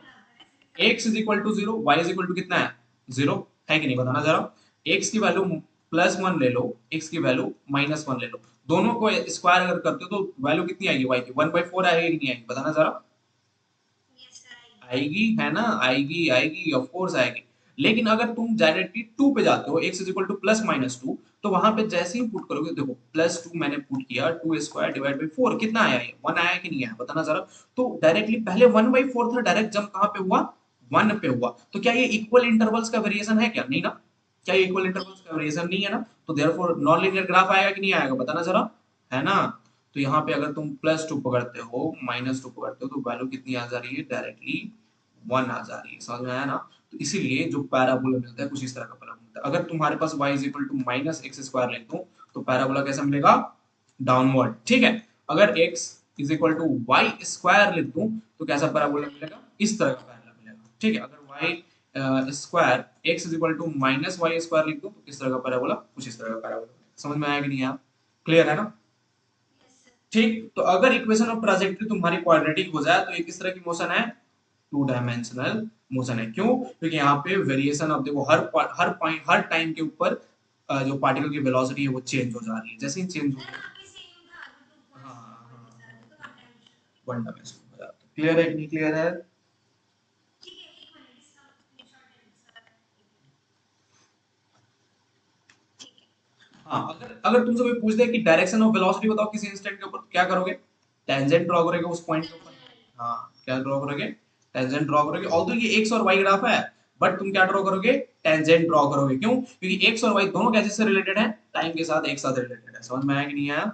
x is equal to 0, y is equal to कितना है? 0, है कि नहीं? बताना जरा। x की वैल्यू प्लस 1 ले लो, x की वैल्यू माइनस 1 ले लो, दोनों को स्क्वायर अगर करते हो तो वैल्यू कितनी आएगी y की? 1/4 आएगी कि नहीं आएगी? बताना जरा। आएगी, है ना? आएगी आएगी, ऑफ कोर्स आएगी। लेकिन अगर तुम डायरेक्टली 2 पे जाते हो, x is equal two plus minus 2, तो वहां पे जैसे ही पुट करोगे, देखो प्लस 2 मैंने पुट किया, 2 स्क्वायर डिवाइड बाई 4 कितना आया? ये 1 आया कि नहीं आया? बताना जरा। तो डायरेक्टली पहले 1/4 था, डायरेक्ट जंप कहां पे हुआ? 1 पे हुआ। तो क्या ये इक्वल इंटरवल्स का वेरिएशन है क्या? नहीं ना। क्या ये इक्वल इंटरवल्स का वेरिएशन नहीं है ना? तो देयरफॉर नॉन लीनियर ग्राफ आएगा कि नहीं आएगा? बताना जरा। है ना। तो यहाँ पे अगर तुम +2 पकड़ते हो -2 पकड़ते हो तो वैल्यू कितनी आ जा रही है, डायरेक्टली 1 आ जा रही है। समझ में आया ना। तो इसीलिए जो पैराबोला मिलता है कुछ इस तरह का पैराबोला मिलता है। अगर तुम्हारे पास y -x² लिख दूं तो पैराबोला कैसा मिलेगा, डाउनवर्ड। ठीक है, अगर x y² लिख दूं तो कैसा पैराबोला मिलेगा, इस तरह का पैराबोला मिलेगा। ठीक है, अगर y स्क्वायर x -y² लिख दूं तो किस तरह का पैराबोला, कुछ इस तरह का पैराबोला मिलेगा। समझ में आया कि नहीं आया, क्लियर है ना। ठीक, तो अगर इक्वेशन ऑफ ट्राजेक्टरी तुम्हारी क्वाड्रेटिक हो जाए तो ये किस तरह की मोशन है, 2 डायमेंशनल मोशन है। क्यों, क्योंकि यहाँ पे वेरिएशन ऑफ, देखो हर पॉइंट हर टाइम के ऊपर जो पार्टिकल की वेलोसिटी है वो चेंज हो जा रही है। जैसे ही चेंज हो रही है, हाँ, 1 डायमेंशनल हो जाता है। क्लियर है कि नहीं क्लियर है। हाँ, अगर अगर तुमसे कोई पूछ दे कि डायरेक्शन ऑफ वेलोसिटी बताओ किसी इंस्टेंट के ऊपर, क्या करोगे, टेंजेंट ड्रॉ करोगे उस पॉइंट के ऊपर। हाँ, क्या ड्रॉ करोगे, टेंजेंट ड्रॉ करोगे। ऑल्दो ये एक्स और वाई ग्राफ है, बट तुम क्या ड्रॉ करोगे, टेंजेंट ड्रॉ करोगे। क्यों, क्योंकि एक्स और वाई दोनों कैसे से रिलेटेड है, टाइम के साथ एक साथ रिलेटेड है। समझ में आया कि नहीं आया।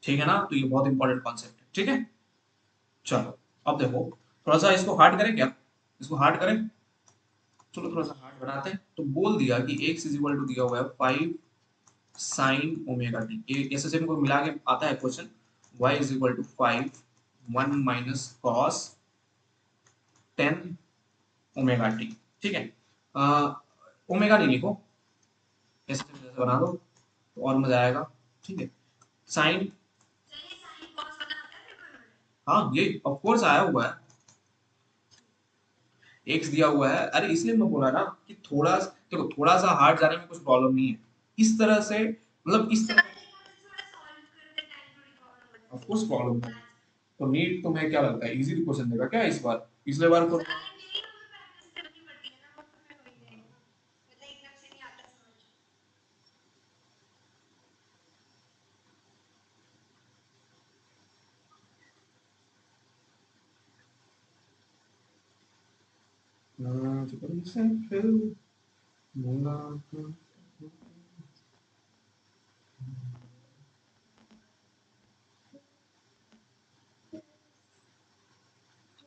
ठीक है ना, तो ये बहुत इंपॉर्टेंट कॉन्सेप्ट है। ठीक है, चलो अब देखो, थोड़ा सा इसको हार्ड करें क्या, इसको हार्ड करें। चलो थोड़ा सा हार्ड बनाते हैं। तो बोल दिया कि x दिया हुआ है 5 साइन ओमेगा टी, ये एसएसएम को मिला के आता है question. y 5 1 minus cos 10 omega T. ठीक है, ओमेगा नहीं लिखो, एसएसएम जैसे बना दो तो और मजा आएगा। ठीक है, साइन, हाँ ये ऑफ कोर्स आया हुआ है, एक्स दिया हुआ है। अरे इसलिए मैं बोला ना कि थोड़ा, देखो थोड़ा सा हार्ड जाने में कुछ प्रॉब्लम नहीं है। इस तरह से, मतलब इस तरह, ऑफ कोर्स प्रॉब्लम है। तो नीट तुम्हें क्या लगता है इजी क्वेश्चन देगा क्या इस बार, पिछले बार को।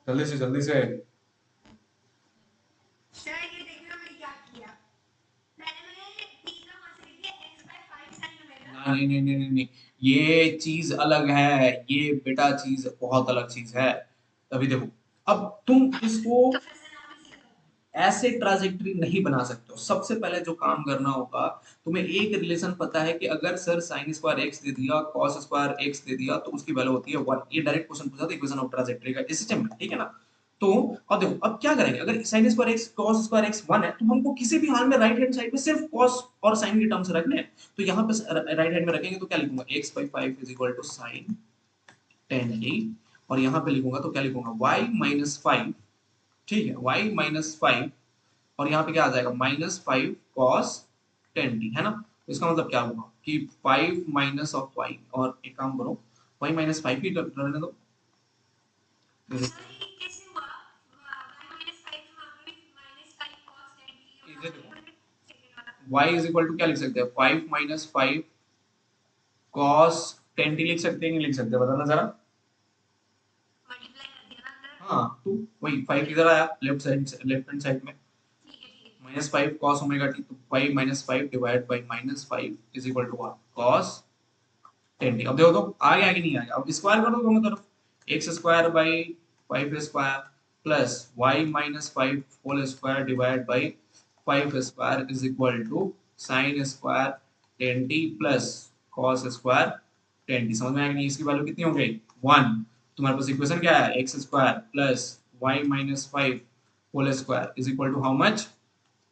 जल्दी से नहीं नहीं नहीं नहीं नहीं, ये चीज अलग है, ये बेटा चीज बहुत अलग चीज है। तभी देखो, अब तुम इसको ऐसे ट्राजेक्टरी नहीं बना सकते हो। सबसे पहले जो काम करना होगा, तुम्हें एक रिलेशन पता है कि अगर सर साइन स्क्वायर एक्स दे दिया, कॉस स्क्वायर एक्स दे दिया तो उसकी वैल्यू होती है 1। ये डायरेक्ट क्वेश्चन पूछा था इक्वेशन ऑफ ट्राजेक्टरी का इस सिस्टम में। ठीक है ना। तो अब देखो, अब क्या करेंगे, अगर sine square x cos square x 1 है तो हमको किसी भी हाल में राइट हैंड साइड में सिर्फ कॉस और साइन के टर्म्स रखने हैं। तो यहाँ पे राइट हैंड में रखेंगे तो क्या लिखूंगा, x/5 is equal to sign 10t। और यहाँ पे लिखूंगा तो क्या लिखूंगा, y-5। ठीक है, y-5, और यहाँ पे क्या आ जाएगा, -5 cos 10t, है ना। तो इसका मतलब क्या होगा कि 5 माइनस ऑफ y, और एक काम करो, y-5 ही रहने दो। y इज इक्वल टू क्या लिख सकते हैं, 5 माइनस 5 cos 10t लिख सकते हैं, नहीं लिख सकते, बताना जरा। हाँ, तो वही 5 किधर आया, लेफ्ट हैंड साइड में, -5 cos ओमेगा t, तो 5 - 5 divide by -5 is equal to what, cos 10t। अब देखो तो आ गया कि नहीं आ गया। अब स्क्वायर कर दो दोनों तरफ, x square by 5 square plus y-5 whole square divide by 5 square is equal to sin square 10t plus cos square 10t। समझ में आया कि नहीं, इसकी वैल्यू कितनी हो गई, 1। तुम्हारे पास इक्वेशन क्या है, x square plus y-5 whole square is equal to how much,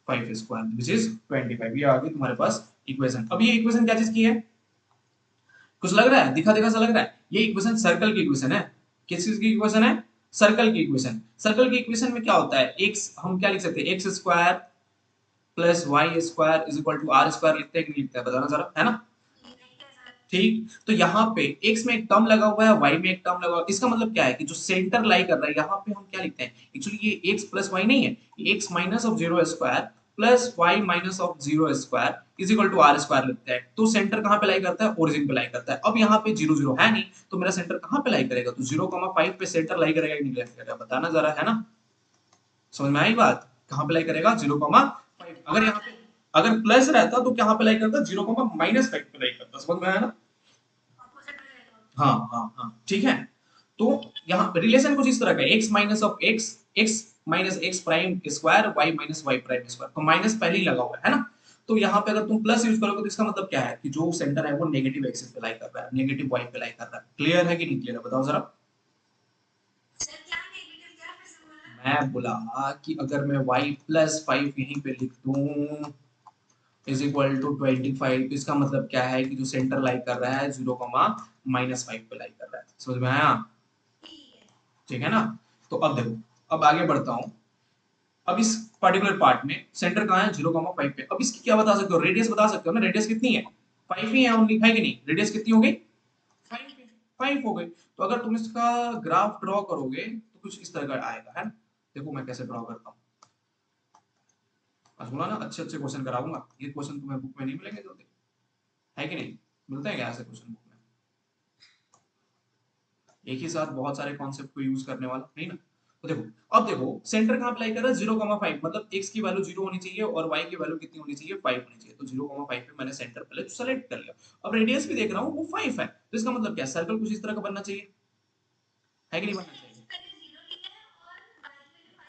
5 square which is 25। ये आ गई तुम्हारे पास इक्वेशन। अब ये इक्वेशन क्या चीज की है, कुछ लग रहा है, दिखा दिखा सा लग रहा है, ये इक्वेशन सर्कल की इक्वेशन है। किस चीज की इक्वेशन है, सर्कल की इक्वेशन। सर्कल की इक्वेशन में क्या होता है, x हम क्या लिख सकते हैं, x square plus y square is equal to r square लिखते हैं कि नहीं लिखते हैं, बताना जरा, है ना। ठीक, तो यहाँ पे x में एक टर्म लगा हुआ है, y में एक टर्म लगा हुआ है। इसका मतलब क्या है कि जो सेंटर लाई कर रहा है, यहाँ पे हम क्या लिखते हैं, एक्चुअली ये x प्लस वाई नहीं है, ये x minus of 0 square plus y minus of zero square is equal to r square लिखते हैं, तो सेंटर कहां पे लाई करता है, ओरिजिन पे लाई करता है। अब यहाँ पे जीरो जीरो है नहीं, तो मेरा सेंटर कहां पे लाई करेगा, तो 0,5 पे सेंटर लाई करेगा कि नहीं लाई करेगा, बताना जरा, है ना, समझ में आई बात, कहां पे लाई करेगा 0,5। अगर यहाँ पे अगर प्लस रहता तो कहां पे लाई करता, 0,-5 पे लाई करता, समझ में आया ना। हाँ हाँ हाँ ठीक है। तो यहाँ रिलेशन कुछ इस तरह का, x minus of x, x minus x prime square, y minus y prime square, तो माइनस पहले ही लगा हुआ है ना। तो यहाँ पे अगर तुम प्लस यूज करोगे तो इसका मतलब क्या है कि जो सेंटर है वो नेगेटिव एक्सिस पे लाई कर रहा है, नेगेटिव y पे लाई कर रहा है। क्लियर है कि नहीं क्लियर है, बताओ जरा। मैं बोला कि अगर मैं y प्लस 5 यहीं पे लिख दूं इज इक्वल टू 25, तो इसका मतलब क्या है कि जो सेंटर लाई कर रहा है 0,-5 पे लाई कर रहा है, समझ में आया, ठीक है ना। तो अब देखो, अब आगे बढ़ता हूं। अब इस पर्टिकुलर पार्ट में सेंटर कहां है 0,5 पे। अब इसकी क्या बता सकते हो, रेडियस बता सकते हो ना, रेडियस कितनी है 5 ही है ओनली, है कि नहीं, रेडियस कितनी हो गई 5, 5 हो गई। तो अगर तुम इसका ग्राफ ड्रॉ करोगे तो कुछ इस तरह का आएगा, है ना। देखो मैं कैसे ड्रॉ करता हूं, आज बोला ना अच्छे अच्छे क्वेश्चन कराऊंगा, ये क्वेश्चन तुम्हें बुक में नहीं मिलेंगे जल्दी, है कि नहीं, मिलते हैं क्या ऐसे क्वेश्चन बुक में, एक ही साथ बहुत सारे कॉन्सेप्ट को यूज करने वाला नहीं ना। तो देखो, अब देखो सेंटर कहां अप्लाई कर रहा है 0,5, मतलब x की वैल्यू 0 होनी चाहिए और y की वैल्यू कितनी होनी चाहिए 5 होनी चाहिए, तो 0,5 पे मैंने सेंटर पहले सेलेक्ट कर लिया। अब रेडियस भी देख रहा हूं वो 5 है, तो इसका मतलब क्या, सर्कल कुछ इस तरह का बनना चाहिए, है कि नहीं बनना चाहिए,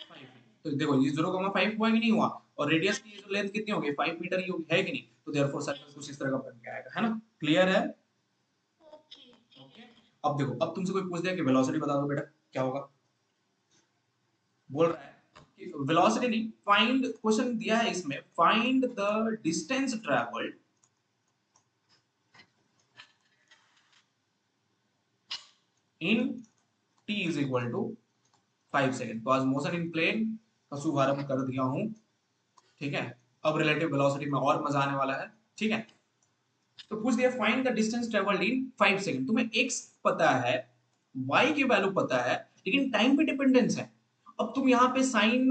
5 है। तो देखो ये 0,5 हुआ कि नहीं हुआ, और रेडियस की जो लेंथ कितनी होगी 5 मीटर ही होगी, है कि नहीं, तो देयरफॉर सर्कल कुछ इस तरह का बन के आएगा, है ना। क्लियर है। अब देखो, अब तुमसे कोई पूछ दिया कि वेलोसिटी बता दो बेटा, क्या होगा, बोल रहा है कि वेलोसिटी नहीं, फाइंड, क्वेश्चन दिया है इसमें, find the distance travelled in t is equal to 5 second. तो आज मोशन इन प्लेन का शुभारंभ कर दिया हूं, ठीक है। अब रिलेटिव वेलोसिटी में और मजा आने वाला है, ठीक है। तो पूछ दिया find the distance travelled in 5 second, तुम्हें x पता है, y की वैल्यू पता है, लेकिन टाइम पे डिपेंडेंस है। अब तुम यहाँ पे साइन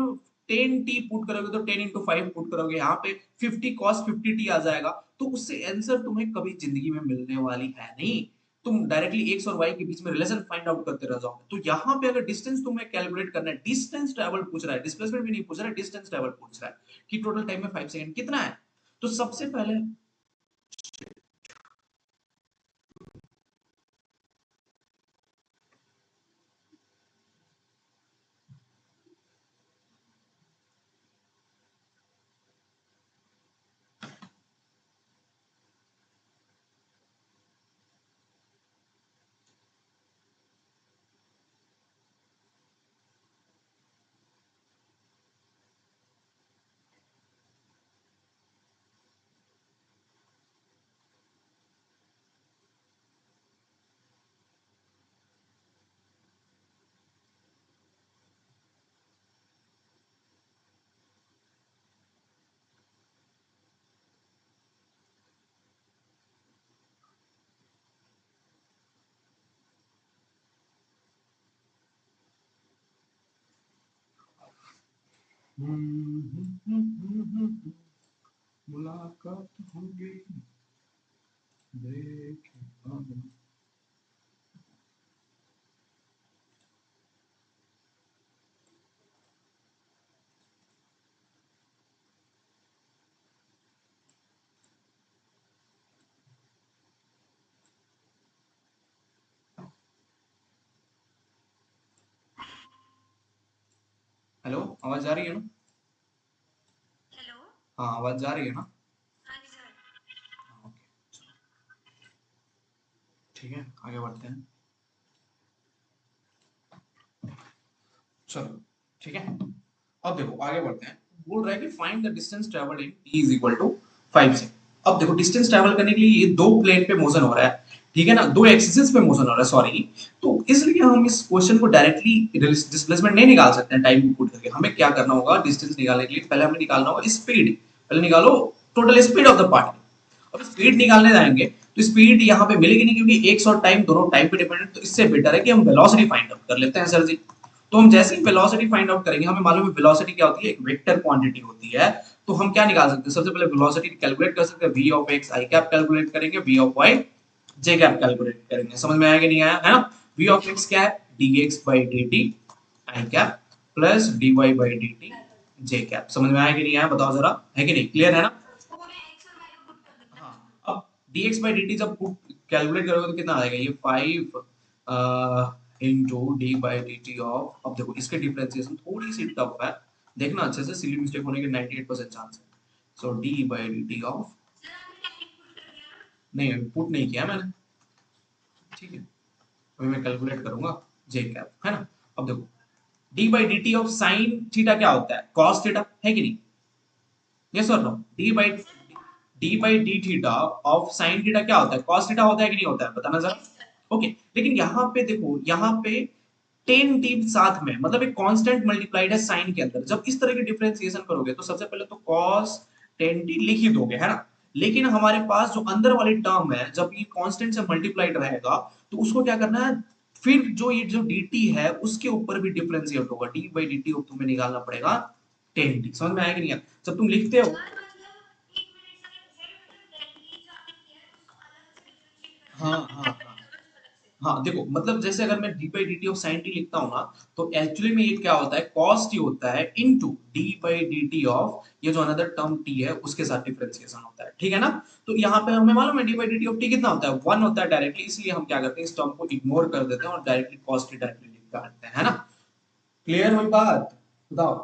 10t पुट करोगे तो 10 इंटू 5 पुट करोगे, यहाँ पे 50 cos 50t आ जाएगा, तो उससे आंसर तुम्हें कभी जिंदगी में मिलने वाली है नहीं। तुम डायरेक्टली x और y के बीच में रिलेशन फाइंड आउट करते रह जाओगे। तो यहाँ पे अगर डिस्टेंस तुम्हें कैलकुलेट करना है, डिस्टेंस ट्रेवल पूछ रहा है, डिस्प्लेसमेंट भी नहीं पूछ रहा है, डिस्टेंस ट्रेवल पूछ रहा है कि टोटल टाइम में 5 सेकंड कितना है। तो सबसे पहले मुलाकात होगी देख। हेलो, आवाज जा रही है ना, हाँ आवाज जा रही है ना, ओके ठीक है, आगे बढ़ते हैं, चलो ठीक है। अब देखो आगे बढ़ते हैं, बोल रहा है कि find the distance travelled in t is equal to 5 से। अब देखो डिस्टेंस ट्रेवल करने के लिए ये दो प्लेन पे मोशन हो रहा है, ठीक है ना, दो एक्सिस पे मोशन हो रहा है, सॉरी। तो इसलिए हम इस क्वेश्चन को डायरेक्टली डिस्प्लेसमेंट नहीं निकाल सकते हैं टाइम को पुट करके, हमें क्या करना होगा, डिस्टेंस निकालने के लिए पहले हमें निकालना होगा स्पीड, पहले निकालो total speed of the particle. अब स्पीड निकालने जाएंगे तो स्पीड यहाँ पे मिलेगी नहीं, क्योंकि एक्स और टाइम दोनों टाइम पे डिपेंडेंट, तो इससे बेटर है कि हम वेलोसिटी फाइंड आउट कर लेते हैं सर जी। तो हम जैसे ही वेलोसिटी फाइंड आउट करेंगे, हमें मालूम है वेलोसिटी क्या होती है, एक वेक्टर क्वांटिटी होती है, तो हम क्या निकाल सकते हैं, सबसे पहले वेलोसिटी कैलकुलेट कर सकते हैं, v of x i cap calculate करेंगे, v of y j cap calculate करेंगे। समझ में आया कि नहीं आया, है ना। v ऑफ x क्या है, dx by dt i cap plus dy by dt j cap. समझ में आया कि नहीं आया, बताओ जरा, है कि नहीं, क्लियर है ना। हाँ, अब dx by dt जब कैलकुलेट करोगे तो कितना आएगा, ये 5 into D by D T of, अब देखो इसके डिफरेंशिएशन थोड़ी सी टफ है, देखना अच्छे से, सिली मिस्टेक होने के 98% चांस है। So D by D T of, नहीं पुट नहीं किया मैंने, ठीक है, अभी मैं कैलकुलेट करूंगा जे कैप, है ना। अब देखो D by D T of sine theta क्या होता है, कॉस थीटा, है कि नहीं, यस और no, d by d theta of sine theta क्या होता है, कॉस थीटा होता है कि नहीं होता है, बताना जरा। ओके, लेकिन यहाँ पे देखो, यहाँ पे 10 टी साथ में, मतलब एक कांस्टेंट मल्टीप्लाइड है साइन के अंदर, जब इस तरह की डिफरेंशिएशन करोगे तो सबसे पहले तो cos 10t लिख ही दोगे, है ना। लेकिन हमारे पास जो अंदर वाली टर्म है, जब ये कांस्टेंट से मल्टीप्लाइड रहेगा तो उसको क्या करना है, फिर जो ये जो dt है उसके ऊपर भी डिफरेंशिएट होगा, d बाई dt तुम्हें निकालना पड़ेगा 10t। समझ में आया कि नहीं, जब तुम लिखते हो, हाँ हाँ हाँ हाँ, देखो मतलब जैसे अगर मैं D by D T of sine T लिखता हूँ ना, तो एक्चुअली में ये क्या होता है, कॉस टी होता है into D by D T of ये जो अनदर टर्म टी है उसके साथ डिफरेंशिएशन होता है, ठीक है ना। तो यहाँ पे हमें मालूम है D by D T of T कितना होता है, 1 होता है डायरेक्टली, इसलिए हम क्या करते हैं, इस टर्म को इग्नोर कर देते हैं और डायरेक्टली कॉस टी डायरेक्टली लिख देते हैं, है ना। क्लियर हुई बात, बताओ,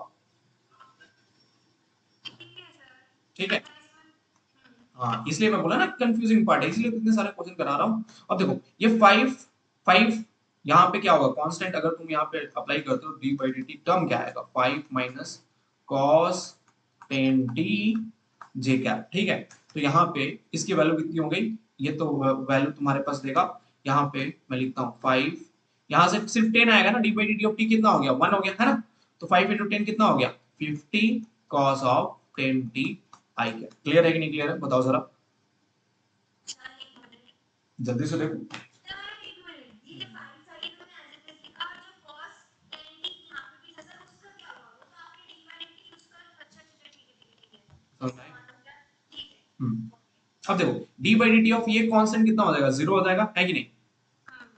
ठीक है। हाँ, इसलिए मैं बोला ना कंफ्यूजिंग पार्ट है, इसलिए तो इतने सारे क्वेश्चन करा रहा हूँ। अब देखो ये 5 यहाँ पे क्या होगा, कांस्टेंट अगर तुम यहाँ पे अप्लाई करते हो, D by D T term क्या आएगा, 5 माइनस कॉस 10t जे कैप, ठीक है। तो यहाँ पे इसकी वैल्यू कितनी हो गई, ये तो वैल्यू तुम्हारे पास देगा, यहाँ पे मैं लिखता हूँ 5, यहाँ से सिर्फ 10 आएगा ना, D by D T of T कितना हो गया, 1 हो गया, है ना। तो 5 इंटू 10 कितना हो गया, 50 cos of 10t I cap. Clear है कि नहीं क्लियर है, बताओ जरा, जल्दी से देखो। हम्म, अब देखो D by D T of ये कांस्टेंट कितना हो जाएगा, 0 हो जाएगा, है कि नहीं,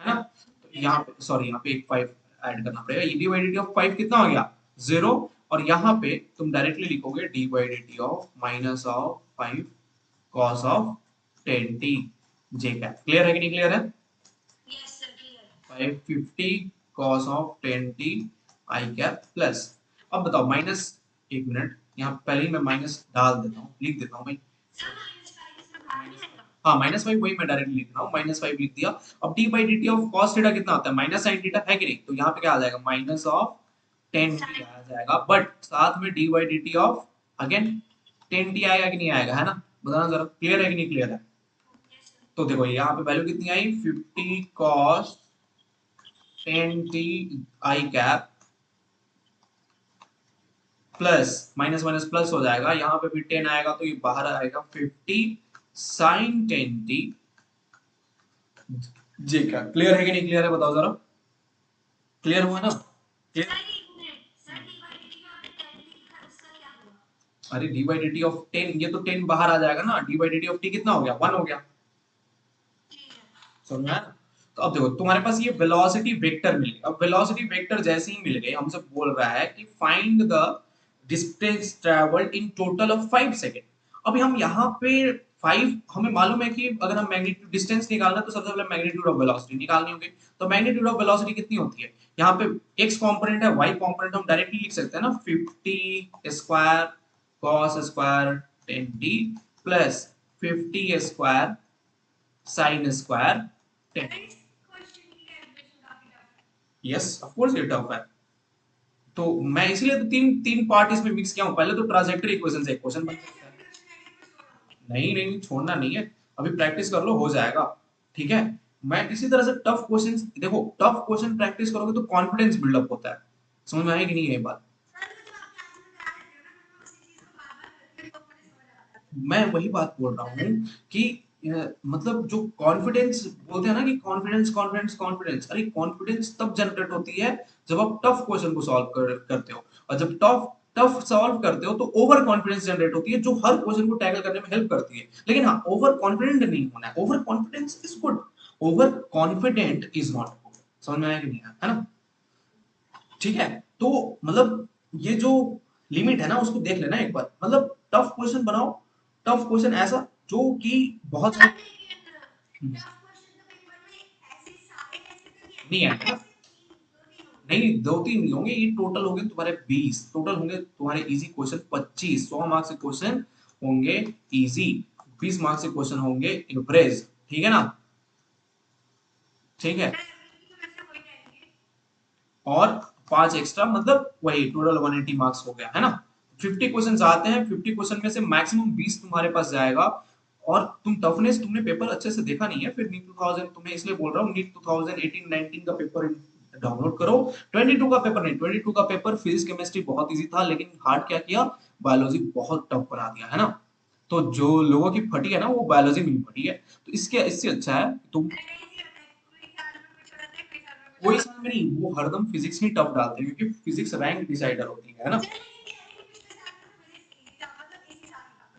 है ना। तो यहाँ पे सॉरी, यहाँ पे एक 5 ऐड करना पड़ेगा, ये D by D T of 5 कितना हो गया, 0। और यहाँ पे तुम डायरेक्टली लिखोगे D by D T of minus of 5 cos of 10t J cap. Clear है कि नहीं क्लियर है, 550 cos of 10t i cap plus, अब बताओ माइनस, एक मिनट, यहाँ पहले ही मैं माइनस डाल देता हूँ, लिख देता हूँ भाई, हाँ -5 वही मैं डायरेक्टली लिख रहा हूँ, -5 लिख दिया। अब T by D T of cos theta कितना होता है, माइनस साइन थीटा, है कि नहीं, तो यहाँ पे क्या आ जाएगा, माइनस ऑफ 10t आ जाएगा, बट साथ में D by D T of again 10t आएगा कि नहीं आएगा, है ना, बताना जरा, क्लियर है कि नहीं क्लियर है। तो देखो यहाँ पे वैल्यू कितनी आई, 50 cos 10t i cap plus minus minus plus हो जाएगा, यहाँ पे भी 10 आएगा तो ये बाहर आएगा 50 साइन 10t जे का। क्लियर है कि नहीं क्लियर है, बताओ जरा, क्लियर हुआ ना, क्लियर। अरे D by D T of 10, ये तो 10 बाहर आ जाएगा ना, D by D T of T कितना हो गया, 1 हो गया, समझ में आया ना? तो अब देखो तुम्हारे पास ये वेलोसिटी वेक्टर मिल गया, अब वेलोसिटी वेक्टर जैसे ही मिल गए, हमसे बोल रहा है कि find the distance travelled in total of 5 second. अभी हम यहाँ पे 5 हमें मालूम है कि अगर हम मैग्नीट्यूड डिस्टेंस निकालना तो सबसे पहले मैग्नीट्यूड ऑफ वेलोसिटी निकालनी होगी। तो मैग्नीट्यूड ऑफ वेलोसिटी कितनी होती है, यहाँ पे x कंपोनेंट है, y कंपोनेंट हम डायरेक्टली लिख सकते हैं ना, 50 square cos square 10t plus 50 square sin square 10। Yes of course ये टफ है, तो मैं इसलिए तो तीन तीन पार्ट इसमें मिक्स किया हूं, पहले तो ट्रांजैक्टरी इक्वेशन से एक क्वेश्चन बन सकता है। नहीं नहीं छोड़ना नहीं है, अभी प्रैक्टिस कर लो हो जाएगा, ठीक है। मैं इसी तरह से टफ क्वेश्चन, देखो टफ क्वेश्चन प्रैक्टिस करोगे तो कॉन्फिडेंस बिल्डअप होता है, समझ में आएगी कि नहीं ये बात। मैं वही बात बोल रहा हूँ कि मतलब जो कॉन्फिडेंस बोलते हैं ना कि कॉन्फिडेंस कॉन्फिडेंस कॉन्फिडेंस, अरे कॉन्फिडेंस तब जनरेट होती है जब आप टफ क्वेश्चन को सॉल्व करते हो, और जब टफ टफ सॉल्व करते हो तो ओवर कॉन्फिडेंस जनरेट होती है जो हर क्वेश्चन को टैकल करने में हेल्प करती है। लेकिन हाँ, ओवर कॉन्फिडेंट नहीं होना है। Over confidence is good, over confident is not good. समझ में आया कि नहीं आया, है ना? ठीक है, तो मतलब ये जो लिमिट है ना उसको देख लेना एक बार। मतलब टफ क्वेश्चन बनाओ, टफ क्वेश्चन ऐसा जो कि बहुत नहीं है। नहीं, 2-3 नहीं होंगे, ये टोटल होंगे तुम्हारे 20, टोटल होंगे तुम्हारे इजी क्वेश्चन 25। 100 मार्क्स के क्वेश्चन होंगे इजी, 20 मार्क्स के क्वेश्चन होंगे एवरेज। ठीक है ना? ठीक है, और 5 एक्स्ट्रा, मतलब वही टोटल 180 मार्क्स हो गया, है ना? 50 क्वेश्चन आते हैं, 50 क्वेश्चन में से मैक्सिमम 20 तुम्हारे पास जाएगा। और तुम टफनेस, तुमने पेपर अच्छे से देखा नहीं है, फिर नीट 2000 तुम्हें इसलिए बोल रहा हूँ, नीट 2018-19 का पेपर डाउनलोड करो। 22 का पेपर नहीं, 22 का पेपर फिजिक्स केमिस्ट्री बहुत इजी था, लेकिन हार्ड क्या किया, बायोलॉजी बहुत टफ बना दिया, है ना? तो जो लोगों की फटी है ना, वो बायोलॉजी में ही फटी है। तो इसके इससे अच्छा है तुम कोई साल में नहीं, वो हरदम फिजिक्स ही टफ डालते हैं, क्योंकि फिजिक्स रैंक डिसाइडर होती है ना?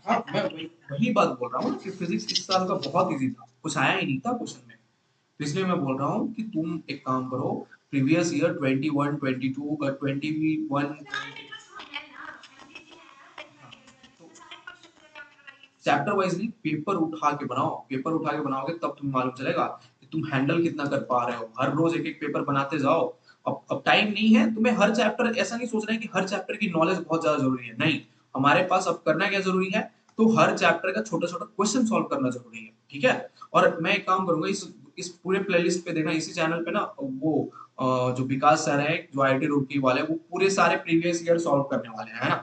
हाँ, मैं वही वही बात बोल रहा हूँ कि फिजिक्स इस साल का बहुत इजी था, कुछ आया ही नहीं था क्वेश्चन में। तो इसलिए मैं बोल रहा हूँ कि तुम एक काम करो, प्रीवियस ईयर 21 22 21 चैप्टर वाइज नहीं, पेपर उठा के बनाओ। पेपर उठा के बनाओगे तब तुम्हें मालूम चलेगा कि तुम हैंडल कितना कर पा रहे हो। हर रोज एक एक पेपर बनाते जाओ। अब टाइम नहीं है तुम्हें हर चैप्टर, ऐसा नहीं सोचना है कि हर चैप्टर की नॉलेज बहुत ज्यादा जरूरी है, नहीं। हमारे पास अब करना क्या जरूरी है, तो हर चैप्टर का छोटा छोटा क्वेश्चन सॉल्व करना जरूरी है। ठीक है? और मैं एक काम करूंगा, इस पूरे प्लेलिस्ट पे देखना, इसी चैनल पे ना, वो जो विकास सर है, जो आईटी रुड़की वाले, वो पूरे सारे प्रीवियस ईयर सॉल्व करने वाले हैं, है ना?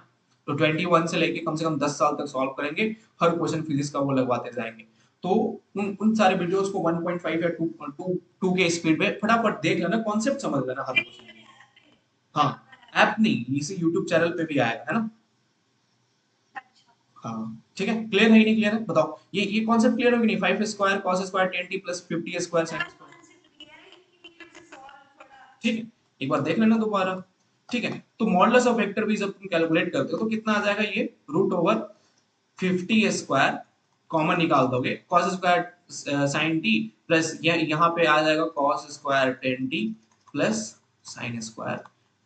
तो 21 से लेके कम से कम 10 साल तक सॉल्व करेंगे। हर क्वेश्चन फिजिक्स का वो लगवाते जाएंगे। तो उन सारे वीडियोस को 1.5 या 2 के स्पीड में फटाफट देख लेना, कॉन्सेप्ट समझ लेना हर क्वेश्चन। हाँ, ऐप नहीं, इसी यूट्यूब चैनल पे भी आएगा, है ना? हाँ, ठीक है। क्लियर है, नहीं क्लियर है, बताओ। ये कॉन्सेप्ट क्लियर हो कि नहीं? 5 square cos square 10t plus 50 square sin square. ठीक है, एक बार देख लेना दोबारा। ठीक है, तो मॉडुलस ऑफ वेक्टर भी जब तुम कैलकुलेट करते हो तो कितना आ जाएगा, ये रूट ओवर 50 स्क्वायर, कॉमन निकाल दोगे, cos square sin t plus यहाँ पे आ जाएगा cos square 10t plus sin square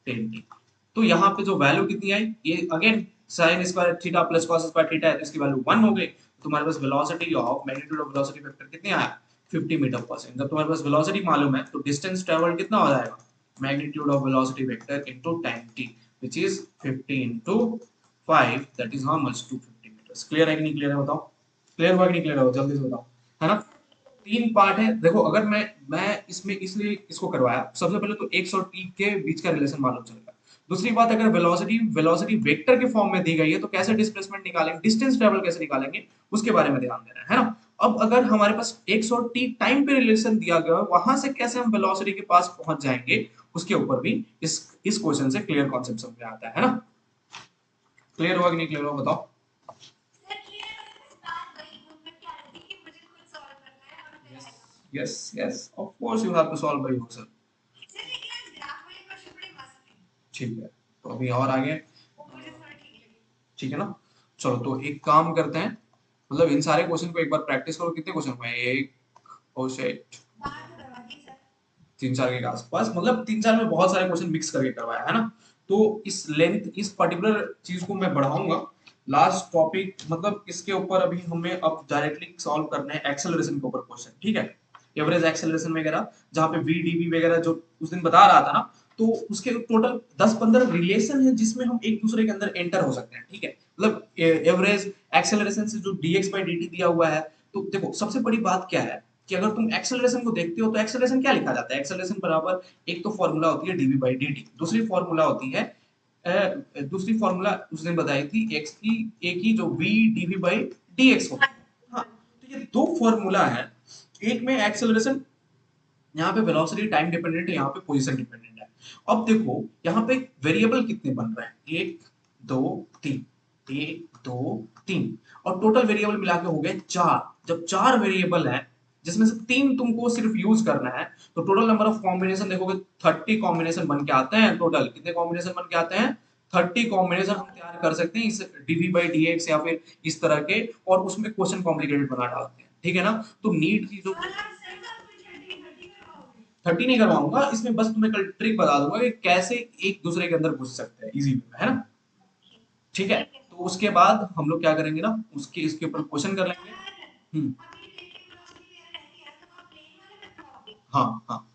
10t। तो यहाँ पे जो वैल्यू कितनी आई, ये again sin square theta plus cos square theta है, तो इसकी वैल्यू 1 हो गई। तुम्हारे पास velocity of magnitude of velocity vector कितने आया, 50 मीटर पर सेकंड। जब तुम्हारे पास वेलोसिटी मालूम है तो डिस्टेंस ट्रेवल्ड कितना हो जाएगा, magnitude of velocity vector into time t, which is 50 into 5, that is how much, 250 meters। Clear है कि नहीं क्लियर है, बताओ। क्लियर हुआ कि नहीं क्लियर हुआ, जल्दी से बताओ, है ना? 3 पार्ट है, देखो। अगर मैं इसमें इसलिए इसको करवाया, सबसे पहले तो x और t के बीच का रिलेशन मालूम चलेगा। दूसरी बात, अगर वेलोसिटी वेलोसिटी वेक्टर के फॉर्म में दी गई है तो कैसे डिस्प्लेसमेंट निकालेंगे, डिस्टेंस ट्रेवल कैसे निकालेंगे, उसके बारे में ध्यान देना है ना? अब अगर हमारे पास x और t टाइम पे रिलेशन दिया गया है, वहां से कैसे हम वेलोसिटी के पास पहुंच जाएंगे, उसके ऊपर भी इस क्वेश्चन से क्लियर कॉन्सेप्ट समझ में आता है ना? क्लियर हुआ कि नहीं क्लियर हुआ, बताओ। Yes yes, of course you have to solve by yourself. ठीक है, तो अभी और आगे, ठीक है ना? चलो, तो एक काम करते हैं, मतलब इन सारे क्वेश्चन को एक बार प्रैक्टिस करो। कितने क्वेश्चन हुए, एक, ओ शिट, 3-4 के आसपास, मतलब 3-4 में बहुत सारे क्वेश्चन मिक्स करके करवाया है ना? तो इस लेंथ, इस पर्टिकुलर चीज को मैं बढ़ाऊंगा। लास्ट टॉपिक, मतलब इसके ऊपर अभी हमें अब डायरेक्टली सॉल्व करना है एक्सेलरेशन के ऊपर क्वेश्चन, ठीक है? एवरेज एक्सेलरेशन वगैरह, जहाँ पे वी डीवी वगैरह जो उस दिन बता रहा था ना, तो उसके टोटल 10-15 रिलेशन है जिसमें हम एक दूसरे के अंदर एंटर हो सकते हैं, ठीक है? मतलब एवरेज एक्सेलरेशन से जो dx by dt दिया हुआ है, तो देखो सबसे बड़ी बात क्या है कि अगर तुम एक्सेलरेशन को देखते हो तो एक्सेलरेशन क्या लिखा जाता है, एक्सेलरेशन बराबर, एक तो फॉर्मूला होती है dv by dt, दूसरी फॉर्मूला होती है दूसरी फॉर्मूला उस दिन बताई थी x की, a की, जो v dv by dx होती है। हाँ, तो ये दो फॉर्मूला है। एक में एक्सेलरेशन, यहाँ पे वेलोसिटी टाइम डिपेंडेंट है, यहाँ पे पोजीशन डिपेंडेंट है। अब देखो यहाँ पे वेरिएबल कितने बन रहे हैं, 1 2 3, 1 2 3, और टोटल वेरिएबल मिला के हो गए 4। जब 4 वेरिएबल है, जिसमें से 3 तुमको सिर्फ यूज करना है, तो टोटल नंबर ऑफ कॉम्बिनेशन देखोगे 30 कॉम्बिनेशन बन के आते हैं। टोटल कितने कॉम्बिनेशन बन के आते हैं, 30 कॉम्बिनेशन हम तैयार कर सकते हैं इस डीवी बाई डी एक्स या फिर इस तरह के, और उसमें क्वेश्चन कॉम्प्लिकेटेड बना डालते हैं, ठीक है ना। तो नीट की जो 30 नहीं करवाऊंगा इसमें, बस तुम्हें कल ट्रिक बता दूंगा कि कैसे एक दूसरे के अंदर घुस सकते हैं इजी में, है ना। ठीक है, तो उसके बाद हम लोग क्या करेंगे ना, उसके इसके ऊपर क्वेश्चन कर लेंगे। हाँ हाँ